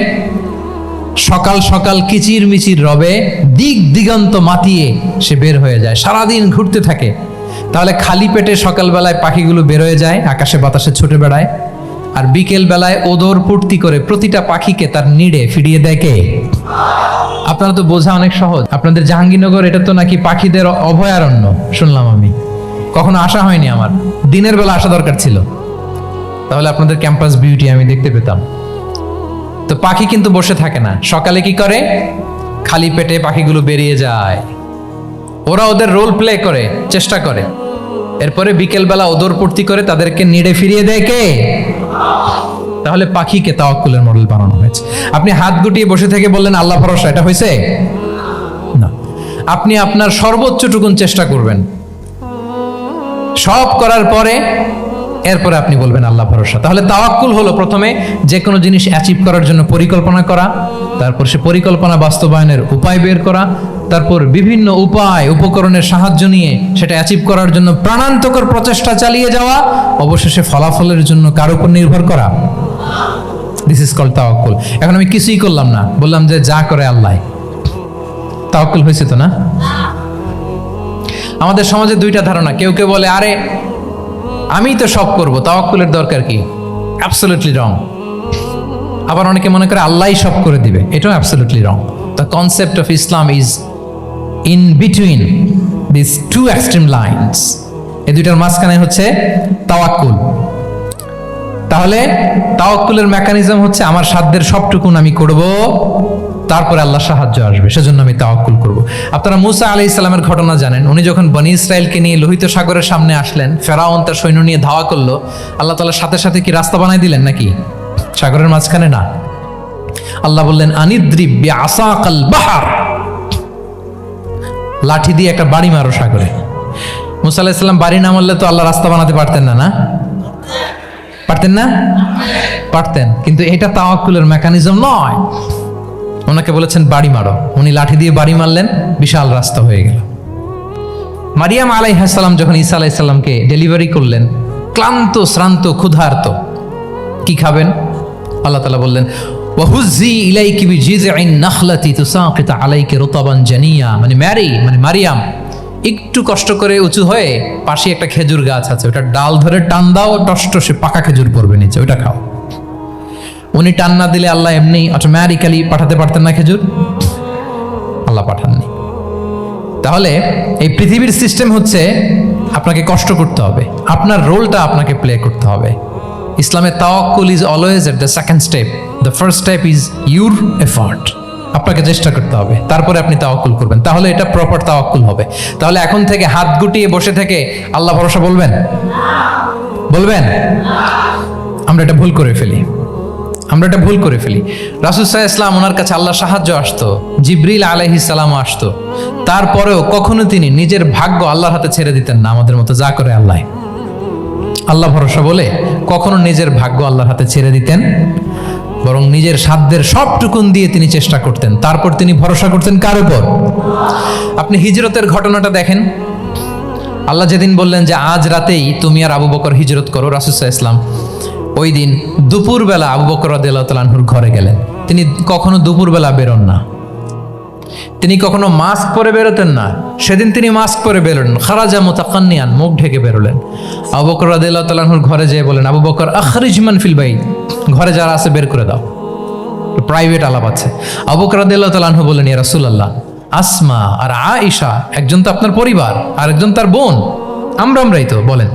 সকাল সকাল কিচির মিচির রবে দিক দিগন্ত মাতিয়ে সে বের হয়ে যায়, সারাদিন ঘুরতে থাকে। তাহলে খালি পেটে সকালবেলায় পাখিগুলো বের হয়ে যায়, আকাশে বাতাসে ছুটে বেড়ায়, আর বিকেল বেলায় ওদর পূর্তি করে প্রতিটা পাখিকে তার নিড়ে ফিরিয়ে দেয় কে? আপনারা তো বোঝা অনেক সহজ। আপনাদের জাহাঙ্গীরনগর এটা তো নাকি পাখিদের অভয়ারণ্য শুনলাম আমি, কখনো আসা হয়নি আমার, দিনের বেলা আসা দরকার ছিল, তাহলে আপনাদের ক্যাম্পাস বিউটি আমি দেখতে পেতাম। তো পাখি কিন্তু বসে থাকে না, সকালে কি করে? খালি পেটে পাখিগুলো বেরিয়ে যায়, ওরা ওদের রোল প্লে করে, চেষ্টা করে, এরপরে বিকেলবেলা ওদর পূর্তি করে তাদেরকে নিড়ে ফিরিয়ে দেয় কে? তাহলে পাখিকে তাওয়াক্কুলের মডেল বানানো হয়েছে। আপনি হাত গুটিয়ে বসে থেকে বললেন আল্লাহ ভরসা, এটা হয়েছে না। আপনি আপনার সর্বোচ্চটুকুন চেষ্টা করবেন, সব করার পরে এরপরে আপনি বলবেন আল্লাহ ভরসা। তাহলে তাওয়াক্কুল হলো প্রথমে যে কোনো জিনিস অ্যাচিভ করার জন্য পরিকল্পনা করা, তারপর সে পরিকল্পনা বাস্তবায়নের উপায় বের করা, তারপর বিভিন্ন উপায় উপকরণের সাহায্য নিয়ে সেটা অ্যাচিভ করার জন্য প্রাণান্তকর প্রচেষ্টা চালিয়ে যাওয়া, অবশেষে ফলাফলের জন্য কার উপর নির্ভর করা। দিস ইজ কল্ড তাওয়াক্কুল। এখন আমি কিছুই করলাম না, বললাম যে যা করে আল্লাহ, তাওয়াক্কুল হয়েছে তো না? আমাদের সমাজে দুইটা ধারণা, কেউ কেউ বলে আরে আমি তো সব করব, তাওয়াক্কুলের দরকার কি? Absolutely wrong. আবার অনেকে মনে করে আল্লাহই সব করে দিবে, এটাও absolutely wrong. The concept of Islam is in between this two extreme lines. এই দুইটার মাঝখানে হচ্ছে তাওয়াক্কুল। তাহলে তাওয়াক্কুলের মেকানিজম হচ্ছে আমার সাধ্যের সবটুকুন আমি করব, তারপরে আল্লাহ সাহায্য আসবে, সেজন্য আমি তাওয়াক্কুল করব। আপনারা মুসা আলাইহিস সালামের ঘটনা জানেন, উনি যখন বনি ইসরাইলকে নিয়ে লোহিত সাগরের সামনে আসলেন, ফেরাউন তার সৈন্য নিয়ে ধাওয়া করলো, আল্লাহ তাআলা সাথে সাথে কি রাস্তা বানাই দিলেন নাকি? সাগরের মাঝখানে না, আল্লাহ বললেন আনিদ্রিব বিআসাকাল বাহর, লাঠি দিয়ে একটা বাড়ি মারো সাগরে। মুসা আলাইহিস সালাম বাড়ি না মারলে তো আল্লাহ রাস্তা বানাতে পারতেন না, না পারতেন না? পারতেন, কিন্তু এটা তাওয়াক্কুলের মেকানিজম নয়। ওনাকে বলেছেন বাড়ি মারো, উনি লাঠি দিয়ে বাড়ি মারলেন, বিশাল রাস্তা হয়ে গেল। মারিয়াম আলাইহিস সালাম যখন ঈসা আলাইহিস সালামকে ডেলিভারি করলেন, ক্লান্ত শ্রান্ত ক্ষুধার্ত, কি খাবেন? আল্লাহ তাআলা বললেন ওয়াহুজ্জি ইলাইকি বিজিযইন নাখলাতি তুসাকিত আলাইকি রুতাবান জানিয়া, মানে মারিয়াম একটু কষ্ট করে উঁচু হয়ে পাশে একটা খেজুর গাছ আছে, ওটা ডাল ধরে টান দাও, টসটসে পাকা খেজুর পড়বে নিচে, ওটা খাও। উনি টান না দিলে আল্লাহ এমনি অটোমেটিক্যালি পাঠাতে পারতেন না খেজুর? আল্লাহ পাঠাননি। তাহলে এই পৃথিবীর সিস্টেম হচ্ছে আপনাকে কষ্ট করতে হবে, আপনার রোলটা আপনাকে প্লে করতে হবে। ইসলামে তাওয়াক্কুল is always at the second step, the first step is your effort. আপনাকে চেষ্টা করতে হবে, তারপরে আপনি তাওয়াক্কুল করবেন, তাহলে এটা প্রপার তাওয়াক্কুল হবে। তাহলে এখন থেকে হাত গুটিয়ে বসে থেকে আল্লাহ ভরসা বলবেন? আমরা এটা ভুল করে ফেলি। রাসূল সাল্লাল্লাহু আলাইহি ওয়াসাল্লাম, ওনার কাছে আল্লাহর সাহায্য আসতো, জিবরিল আলাইহিস সালামও আসতো, তারপরেও কখনো তিনি নিজের ভাগ্য আল্লাহর হাতে ছেড়ে দিতেন না। আমাদের মতো যা করে আল্লাহ ভরসা বলে কখনো নিজের ভাগ্য আল্লাহর হাতে ছেড়ে দিতেন, বরং নিজের সাধ্যের সবটুকুন দিয়ে তিনি চেষ্টা করতেন, তারপর তিনি ভরসা করতেন কার উপর? আপনি হিজরতের ঘটনাটা দেখেন। আল্লাহ যেদিন বললেন যে আজ রাতেই তুমি আর আবু বকর হিজরত করো, রাসূল সাল্লাল্লাহু আলাইহি ওয়াসাল্লাম ওই দিন দুপুরবেলা আবু বকর রাদিয়াল্লাহু তাআলা আনহুর ঘরে গেলেন। তিনি কখনো দুপুরবেলা বেরোন না, তিনি কখনো মাস্ক পরে বেরোতেন না। সেদিন তিনি মাস্ক পরে বেরোলেন, খারাজা মুতাকান্নিয়ান, মুখ ঢেকে বেরোলেন। আবু বকর রাদিয়াল্লাহু তাআলা আনহুর ঘরে যেয়ে বলেন, আবু বকর আখরিজ মান ফিল বাইত, ঘরে যারা আছে বের করে দাও, প্রাইভেট আলাপ আছে। আবু বকর রাদিয়াল্লাহু তাআলা আনহু বলেন, ইয়া রাসূলুল্লাহ, আসমা আর আয়েশা একজন তো আপনার পরিবার, আর একজন তার বোন, আমরাই তো, বলেন।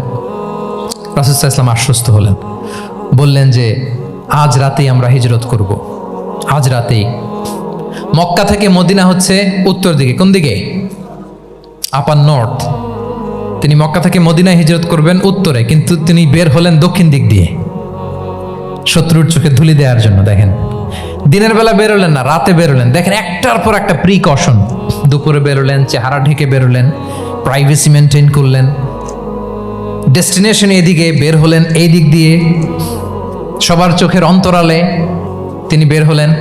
রাসূল সাল্লাল্লাহু আলাইহি ওয়াসাল্লাম আশ্বস্ত হলেন, বললেন যে আজ রাতেই আমরা হিজরত করব, আজ রাতেই। মক্কা থেকে মদিনা হচ্ছে উত্তর দিকে, কোন দিকে? আপার নর্থ। তিনি মক্কা থেকে মদিনায় হিজরত করবেন উত্তরে, কিন্তু তিনি বের হলেন দক্ষিণ দিক দিয়ে, শত্রুর চোখে ধুলি দেওয়ার জন্য। দেখেন, দিনের বেলা বেরোলেন না, রাতে বেরোলেন। দেখেন, একটার পর একটা প্রিকশন। দুপুরে বেরোলেন, চেহারা ঢেকে বেরোলেন, প্রাইভেসি মেনটেন করলেন। ডেস্টিনেশন এদিকে, বের হলেন এই দিক দিয়ে, সবার চোখের অন্তরালে তিনি বের হলেন।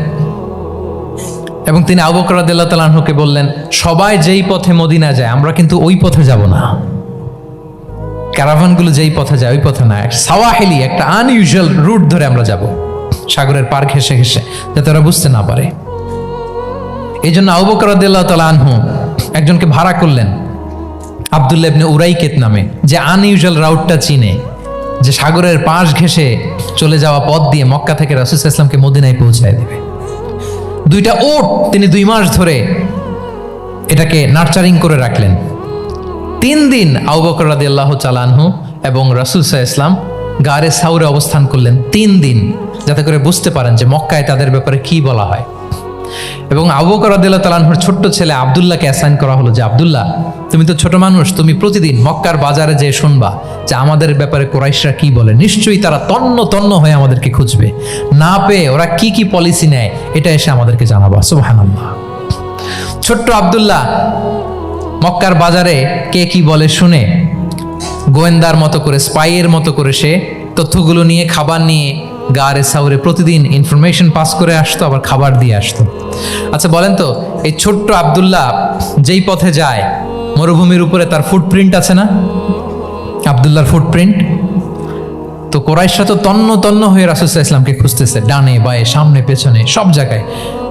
এবং তিনি আবু বকর রাদিয়াল্লাহু তাআলা আনহুকে বললেন, সবাই যেই পথে মদিনা যায় আমরা কিন্তু ওই পথে যাব না, ক্যারাভানগুলো যেই পথে যায় ওই পথে না, সাওয়াহিলি একটা আনইউজুয়াল রুট ধরে আমরা যাব, সাগরের পার ঘেঁষে ঘেঁষে, যাতে ওরা বুঝতে না পারে। এই জন্য আবু বকর রাদিয়াল্লাহু তাআলা আনহু একজনকে ভাড়া করলেন, আব্দুল্লাহ ইবনে উরাইকেত নামে, যে আনইউজুয়াল রাউটটা চিনে, যে সাগরের পাশ ঘেঁষে চলে যাওয়া পথ দিয়ে মক্কা থেকে রাসূল সাল্লাল্লাহু আলাইহি ওয়াসাল্লামকে মদিনায় পৌঁছায় দেবে। 2টা উট তিনি 2 মাস ধরে এটাকে নার্চারিং করে রাখলেন। 3 দিন আবু বকর রাদিয়াল্লাহু তাআলা আনহু এবং রাসূল সাল্লাল্লাহু আলাইহি ওয়াসাল্লাম গারে সাউরে অবস্থান করলেন 3 দিন, যাতে করে বুঝতে পারেন যে মক্কায় তাদের ব্যাপারে কি বলা হয়। এবং আবু বকর রাদিয়াল্লাহু তাআলা আনহুর ছোট্ট ছেলে আব্দুল্লাহকে অ্যাসাইন করা হলো যে আব্দুল্লাহ, তুমি তো ছোট মানুষ, তুমি প্রতিদিন মক্কার বাজারে যেয়ে শুনবা যে আমাদের ব্যাপারে কুরাইশরা কি বলে। নিশ্চয়ই তারা তন্ন তন্ন হয়ে আমাদেরকে খুঁজবে, না পেয়ে ওরা কি কি পলিসি নেয় এটা এসে আমাদেরকে জানাবা। সুবহানাল্লাহ। ছোট্ট আব্দুল্লাহ মক্কার বাজারে কে কি বলে শুনে গোয়েন্দার মতো করে, স্পাইয়ের মতো করে সে তথ্যগুলো নিয়ে, খাবার নিয়ে গারে সাউরে প্রতিদিন ইনফরমেশন পাস করে আসতো, আবার খাবার দিয়ে আসতো। আচ্ছা বলেন তো, এই ছোট্ট আব্দুল্লাহ যেই পথে যায়, মরুভূমির উপরে তার ফুটপ্রিন্ট আছে না, আব্দুল্লাহর ফুটপ্রিন্ট। তো কোরাইশরা তো তন্ন তন্ন হয়ে রাসূল সাল্লাল্লাহু আলাইহি ওয়াসাল্লামকে খুঁজতেছে, ডানে বায়ে সামনে পেছনে সব জায়গায়।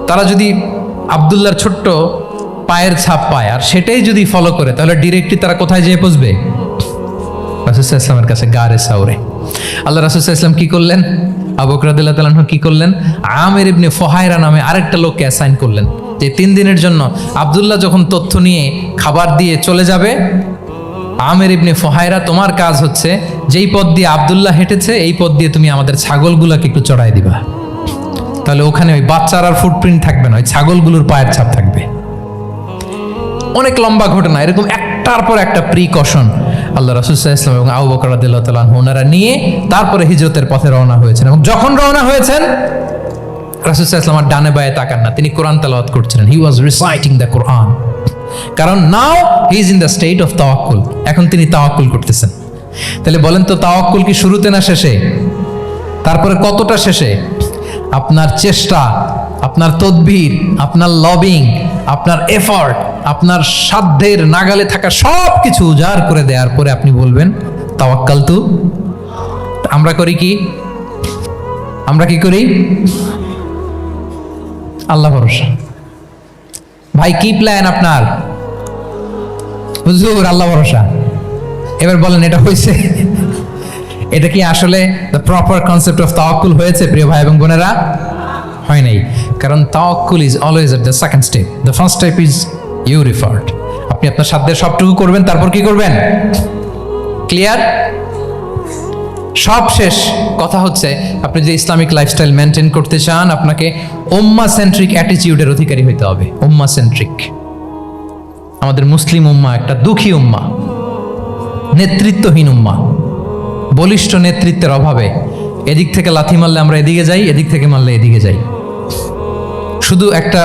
তারা যদি আব্দুল্লাহর ছোট্ট পায়ের ছাপ পায় আর সেটাই যদি ফলো করে, তাহলে ডিরেক্টলি তারা কোথায় যেয়ে পৌঁছবে? রাসূল সাল্লাল্লাহু আলাইহি ওয়াসাল্লামের কাছে, গারে সাউরে। আল্লাহ রাসূল সাল্লাল্লাহু আলাইহি ওয়াসাল্লাম কি করলেন? আবু বকর রাদিয়াল্লাহু তাআলা আনহু কি করলেন? আমির ইবনে ফুহায়রা নামে আরেকটা লোককে অ্যাসাইন করলেন যে 3 দিনের জন্য আব্দুল্লাহ যখন তথ্য নিয়ে খাবার দিয়ে চলে যাবে, আমির ইবনে ফুহায়রা, তোমার কাজ হচ্ছে যেই পথ দিয়ে আব্দুল্লাহ হেঁটেছে এই পথ দিয়ে তুমি আমাদের ছাগলগুলোকে একটু চড়াই দিবা। তাহলে ওখানে ওই বাচ্চার আর ফুটপ্রিন্ট থাকবে না, ওই ছাগলগুলোর পায়ের ছাপ থাকবে। অনেক লম্বা ঘটনা, এরকম একটার পর একটা প্রিকশন আল্লাহ রাসূল সাল্লাল্লাহু আলাইহি ওয়াসাল্লাম এবং আবু বকর রাদিয়াল্লাহু তাআলা আনহু ওনারা নিয়ে তারপরে হিজরতের পথে রওনা হয়েছেন। এবং যখন রওনা হয়েছেন, রাসূল সাল্লাল্লাহু আলাইহি ওয়াসাল্লাম ডানে বায়ে তাকান না, তিনি কোরআন তেলাওয়াত করছিলেন। হি ওয়াজ রিসাইটিং দ্য কোরআন, কারণ now he is in the state of তাওয়াক্কুল। এখন তিনি তাওয়াক্কুল করতেছেন। তাহলে বলেন তো, তাওয়াক্কুল কি শুরুতে না শেষে? তারপরে কতটা শেষে? আপনার চেষ্টা, আপনার তদবির, আপনার লবিং, আপনার এফর্ট, আপনার সাধ্যের নাগালে থাকা সব কিছু উজাড় করে দেওয়ার পরে আপনি বলবেন তাওয়াক্কালতু। আমরা করি কি? আমরা কি করি? আল্লাহ ভরসা। ভাই কি প্ল্যান আপনার? হুজুর আল্লাহ ভরসা। এবার বলেন, এটা হয়েছে? এটা কি আসলে দ্য প্রপার কনসেপ্ট অফ তাওয়াক্কুল হয়েছে প্রিয় ভাই এবং বোনেরা? হয় নাই। কারণ তাওয়াক্কুল is always at the second step. The first step is your effort. আপনি আপনার সাধ্যের সবটুকু করবেন, তারপর কি করবেন? ক্লিয়ার? সব শেষ। কথা হচ্ছে, আপনি যদি ইসলামিক লাইফস্টাইল মেনটেন করতে চান, আপনাকে উম্মাহ সেন্ট্রিক অ্যাটিটিউডের অধিকারী হইতে হবে। উম্মাহ সেন্ট্রিক। আমাদের মুসলিম উম্মাহ একটা দুঃখী উম্মাহ, নেতৃত্বহীন উম্মাহ, বলিষ্ঠ নেতৃত্বের অভাবে এদিক থেকে লাথি মারলে আমরা এদিকে যাই, এদিক থেকে মারলে এদিকে যাই। শুধু একটা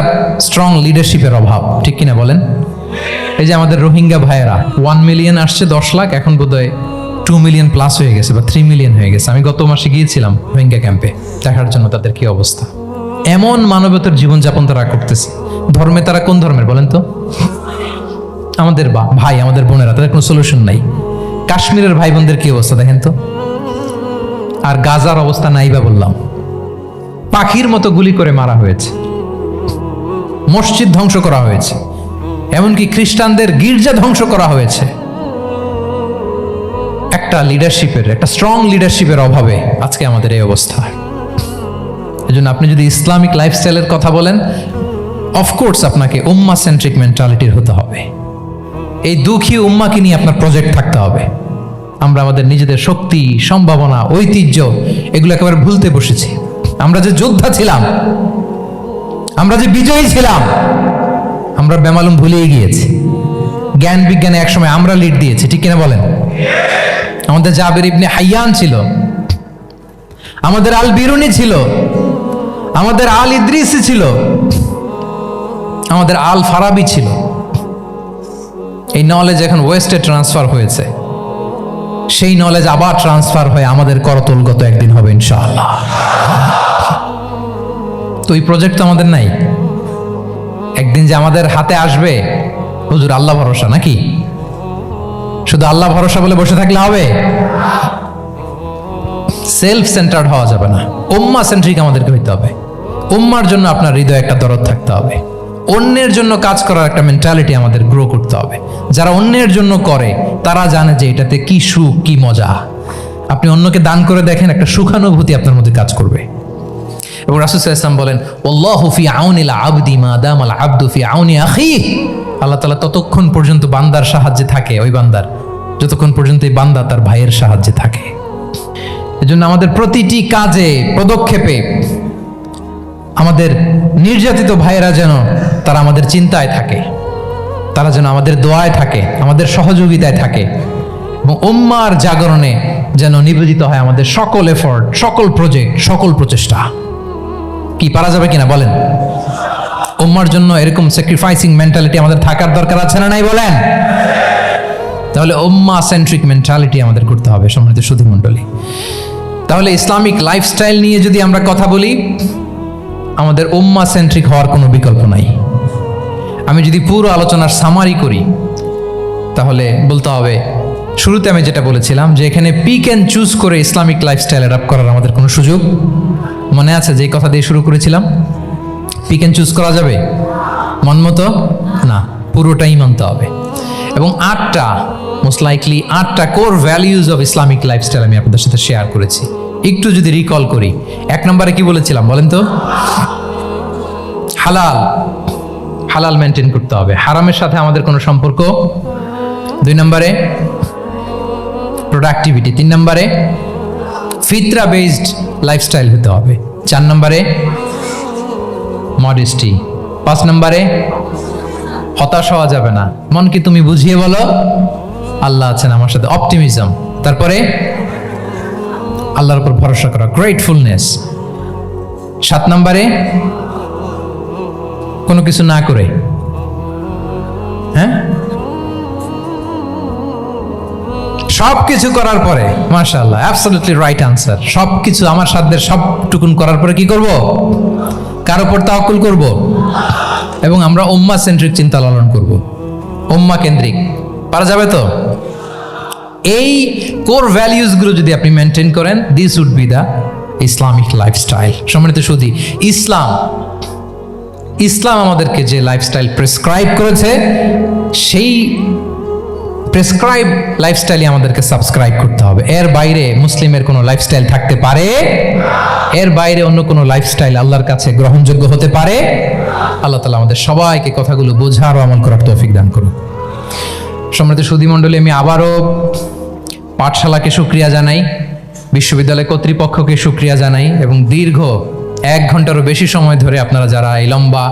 স্ট্রং লিডারশিপের অভাব, ঠিক কিনা বলেন? এই যে আমাদের রোহিঙ্গা ভাইয়েরা 1 মিলিয়ন আসছে, 10 লাখ, এখন বোধহয় 2 মিলিয়ন প্লাস হয়ে গেছে বা 3 মিলিয়ন হয়ে গেছে। আমি গত মাসে গিয়েছিলাম রোহিঙ্গা ক্যাম্পে দেখার জন্য তাদের কি অবস্থা। এমন মানবতার জীবনযাপন তারা করতেছে। ধর্মে তারা কোন ধর্মের বলেন তো? আমাদের ভাই, আমাদের বোনেরা, তাদের কোনো সলিউশন নাই। কাশ্মীরের ভাই বোনদের কি অবস্থা দেখেন তো। আর গাজার অবস্থা নাই বা বললাম, পাখির মতো গুলি করে মারা হয়েছে, মসজিদ ধ্বংস করা হয়েছে, এমনকি খ্রিস্টানদের গির্জা ধ্বংস করা হয়েছে। একটা লিডারশিপের, একটা স্ট্রং লিডারশিপের অভাবে আজকে আমাদের এই অবস্থা। এজন্য আপনি যদি ইসলামিক লাইফস্টাইলের কথা বলেন, অফকোর্স আপনাকে উম্মাহ সেন্ট্রিক মেন্টালিটির হতে হবে। এই দুঃখী উম্মাকে নিয়ে আপনার প্রজেক্ট থাকতে হবে। আমরা আমাদের নিজেদের শক্তি, সম্ভাবনা, ঐতিহ্য এগুলো একেবারে ভুলতে বসেছি। আমরা যে যোদ্ধা ছিলাম, আমরা যে বিজয়ী ছিলাম, আমরা বেমালুম ভুলেই গিয়েছি। জ্ঞান বিজ্ঞানে একসময় আমরা লিড দিয়েছি, ঠিক কিনা বলেন? আমাদের জাবির ইবনে হাইয়ান ছিল, আমাদের আল বিরুনি ছিল, আমাদের আল ইদ্রিসি ছিল, আমাদের আল ফারাবি ছিল। এই নলেজ এখন ওয়েস্টে ট্রান্সফার হয়েছে, সেই নলেজ আবার ট্রান্সফার হয়ে আমাদের করতলগত একদিন হবে ইনশাআল্লাহ। তো এই প্রজেক্ট তো আমাদের নাই। একদিন যে আমাদের হাতে আসবে, হুজুর আল্লাহ ভরসা নাকি? শুধু আল্লাহ ভরসা বলে বসে থাকলে হবে? সেলফ সেন্টার্ড হওয়া যাবে না, উম্মাহ সেন্ট্রিক আমাদেরকে হইতে হবে। উম্মার জন্য আপনার হৃদয়ে একটা দরদ থাকতে হবে, অন্যের জন্য কাজ করার একটা মেন্টালিটি আমাদের গ্রো করতে হবে। যারা অন্যের জন্য করে তারা জানে যে এটাতে কি সুখ, কি মজা। আপনি অন্যকে দান করে দেখেন, একটা সুখানুভূতি আপনার মধ্যে কাজ করবে। এবং রাসূল সাল্লাল্লাহু আলাইহি ওয়াসাল্লাম বলেন, আল্লাহু ফি আউনিল আবদি মা দামাল আবদু ফি আউনি আখিহি। আল্লাহ তাআলা ততক্ষণ পর্যন্ত বান্দার সাহায্যে থাকে, ওই বান্দার, যতক্ষণ পর্যন্ত এই বান্দা তার ভাইয়ের সাহায্যে থাকে। এজন্য আমাদের প্রতিটি কাজে, পদক্ষেপে আমাদের নির্যাতিত ভাইয়েরা যেন তারা আমাদের চিন্তায় থাকে, তারা যেন আমাদের দোয়ায় থাকে, আমাদের সহযোগিতায় থাকে, এবং উম্মার জাগরণে যেন নিবেদিত হয় আমাদের সকল এফোর্ট, সকল প্রজেক্ট, সকল প্রচেষ্টা। কি পারা যাবে কিনা বলেন? উম্মার জন্য এরকম স্যাক্রিফাইসিং মেন্টালিটি আমাদের থাকার দরকার আছে না নাই বলেন? তাহলে উম্মা সেন্ট্রিক মেন্টালিটি আমাদের করতে হবে সম্মানিত সুধী মণ্ডলী। তাহলে ইসলামিক লাইফস্টাইল নিয়ে যদি আমরা কথা বলি, আমাদের উম্মা সেন্ট্রিক হওয়ার কোনো বিকল্প নাই। আমি যদি পুরো আলোচনার সামারি করি তাহলে বলতে হবে, শুরুতে আমি যেটা বলেছিলাম যে এখানে পিক অ্যান্ড চুজ করে ইসলামিক লাইফস্টাইল অ্যাডাপ্ট করার আমাদের কোনো সুযোগ মনে আছে? যে কথা দিয়ে শুরু করেছিলাম, পিক অ্যান্ড চুজ করা যাবে মন মতো না, পুরোটাই মানতে হবে। এবং 8টা মোস্ট লাইকলি 8টা core values of Islamic lifestyle আমি আপনাদের সাথে শেয়ার করেছি। একটু যদি রিকল করি, 1 নম্বরে কি বলেছিলাম বলেন তো? হালাল, হালাল মেনটেন করতে হবে, হারামের সাথে আমাদের কোনো সম্পর্ক। 2 নম্বরে প্রোডাক্টিভিটি। 3 নম্বরে ফিতরা বেসড লাইফস্টাইল হতে হবে। 4 নম্বরে মডেস্টি। 5 নম্বরে হতাশ হওয়া যাবে না, মন কি তুমি বুঝিয়ে বলো আল্লাহ আছেন আমার সাথে, অপটিমিজম। তারপরে আল্লাহর উপর ভরসা করা, গ্রেটফুলনেস। 7 নম্বরে কোনো কিছু না করে, হ্যাঁ, সব কিছু করার পরে, মাশাআল্লাহ, অ্যাবসলিউটলি রাইট আনসার। সব কিছু আমার সাধ্যের সবটুকুন করার পরে কি করব? কার উপর তাওয়াক্কুল করব? এবং আমরা উম্মাহ সেন্ট্রিক চিন্তা লালন করব, উম্মাহ কেন্দ্রিক। পারা যাবে তো? এই কোর ভ্যালিউজগুলো যদি আপনি মেনটেন করেন, this would be the Islamic lifestyle. সম্মানিত সুধী, ইসলাম আমাদেরকে যে লাইফস্টাইল প্রেসক্রাইব করেছে, সেই প্রেসক্রাইব লাইফস্টাইলই আমাদেরকে সাবস্ক্রাইব করতে হবে। এর বাইরে মুসলিমের কোনো লাইফস্টাইল থাকতে পারে? এর বাইরে অন্য কোনো লাইফস্টাইল আল্লাহর কাছে গ্রহণযোগ্য হতে পারে? আল্লাহ তাআলা আমাদের সবাইকে কথাগুলো বোঝার ও আমল করার তৌফিক দান করুন। সম্মানিত সুধী মণ্ডলী, আমি আবারও পাঠশালাকে শুকরিয়া জানাই, বিশ্ববিদ্যালয় কর্তৃপক্ষকে শুকরিয়া জানাই, এবং দীর্ঘ 1 ঘন্টারও বেশি সময় ধরে আপনারা যারা এই লম্বা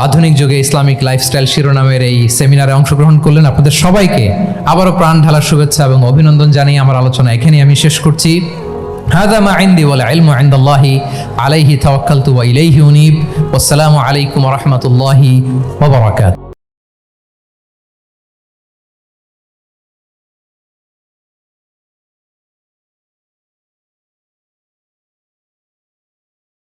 আধুনিক যুগে ইসলামিক লাইফস্টাইল শিরোনামের এই সেমিনারে অংশগ্রহণ করলেন, আপনাদের সবাইকে আবারও প্রাণ ঢালার শুভেচ্ছা এবং অভিনন্দন জানিয়ে আমার আলোচনা এখানেই আমি শেষ করছি। হাযা মা ইনদি ওয়াল ইলমু ইনদাল্লাহি আলাইহি তাওয়াক্কালতু ওয়া ইলাইহি উনীব। ওয়াসসালামু আলাইকুম ওয়া রাহমাতুল্লাহি ওয়া বারাকাতুহু।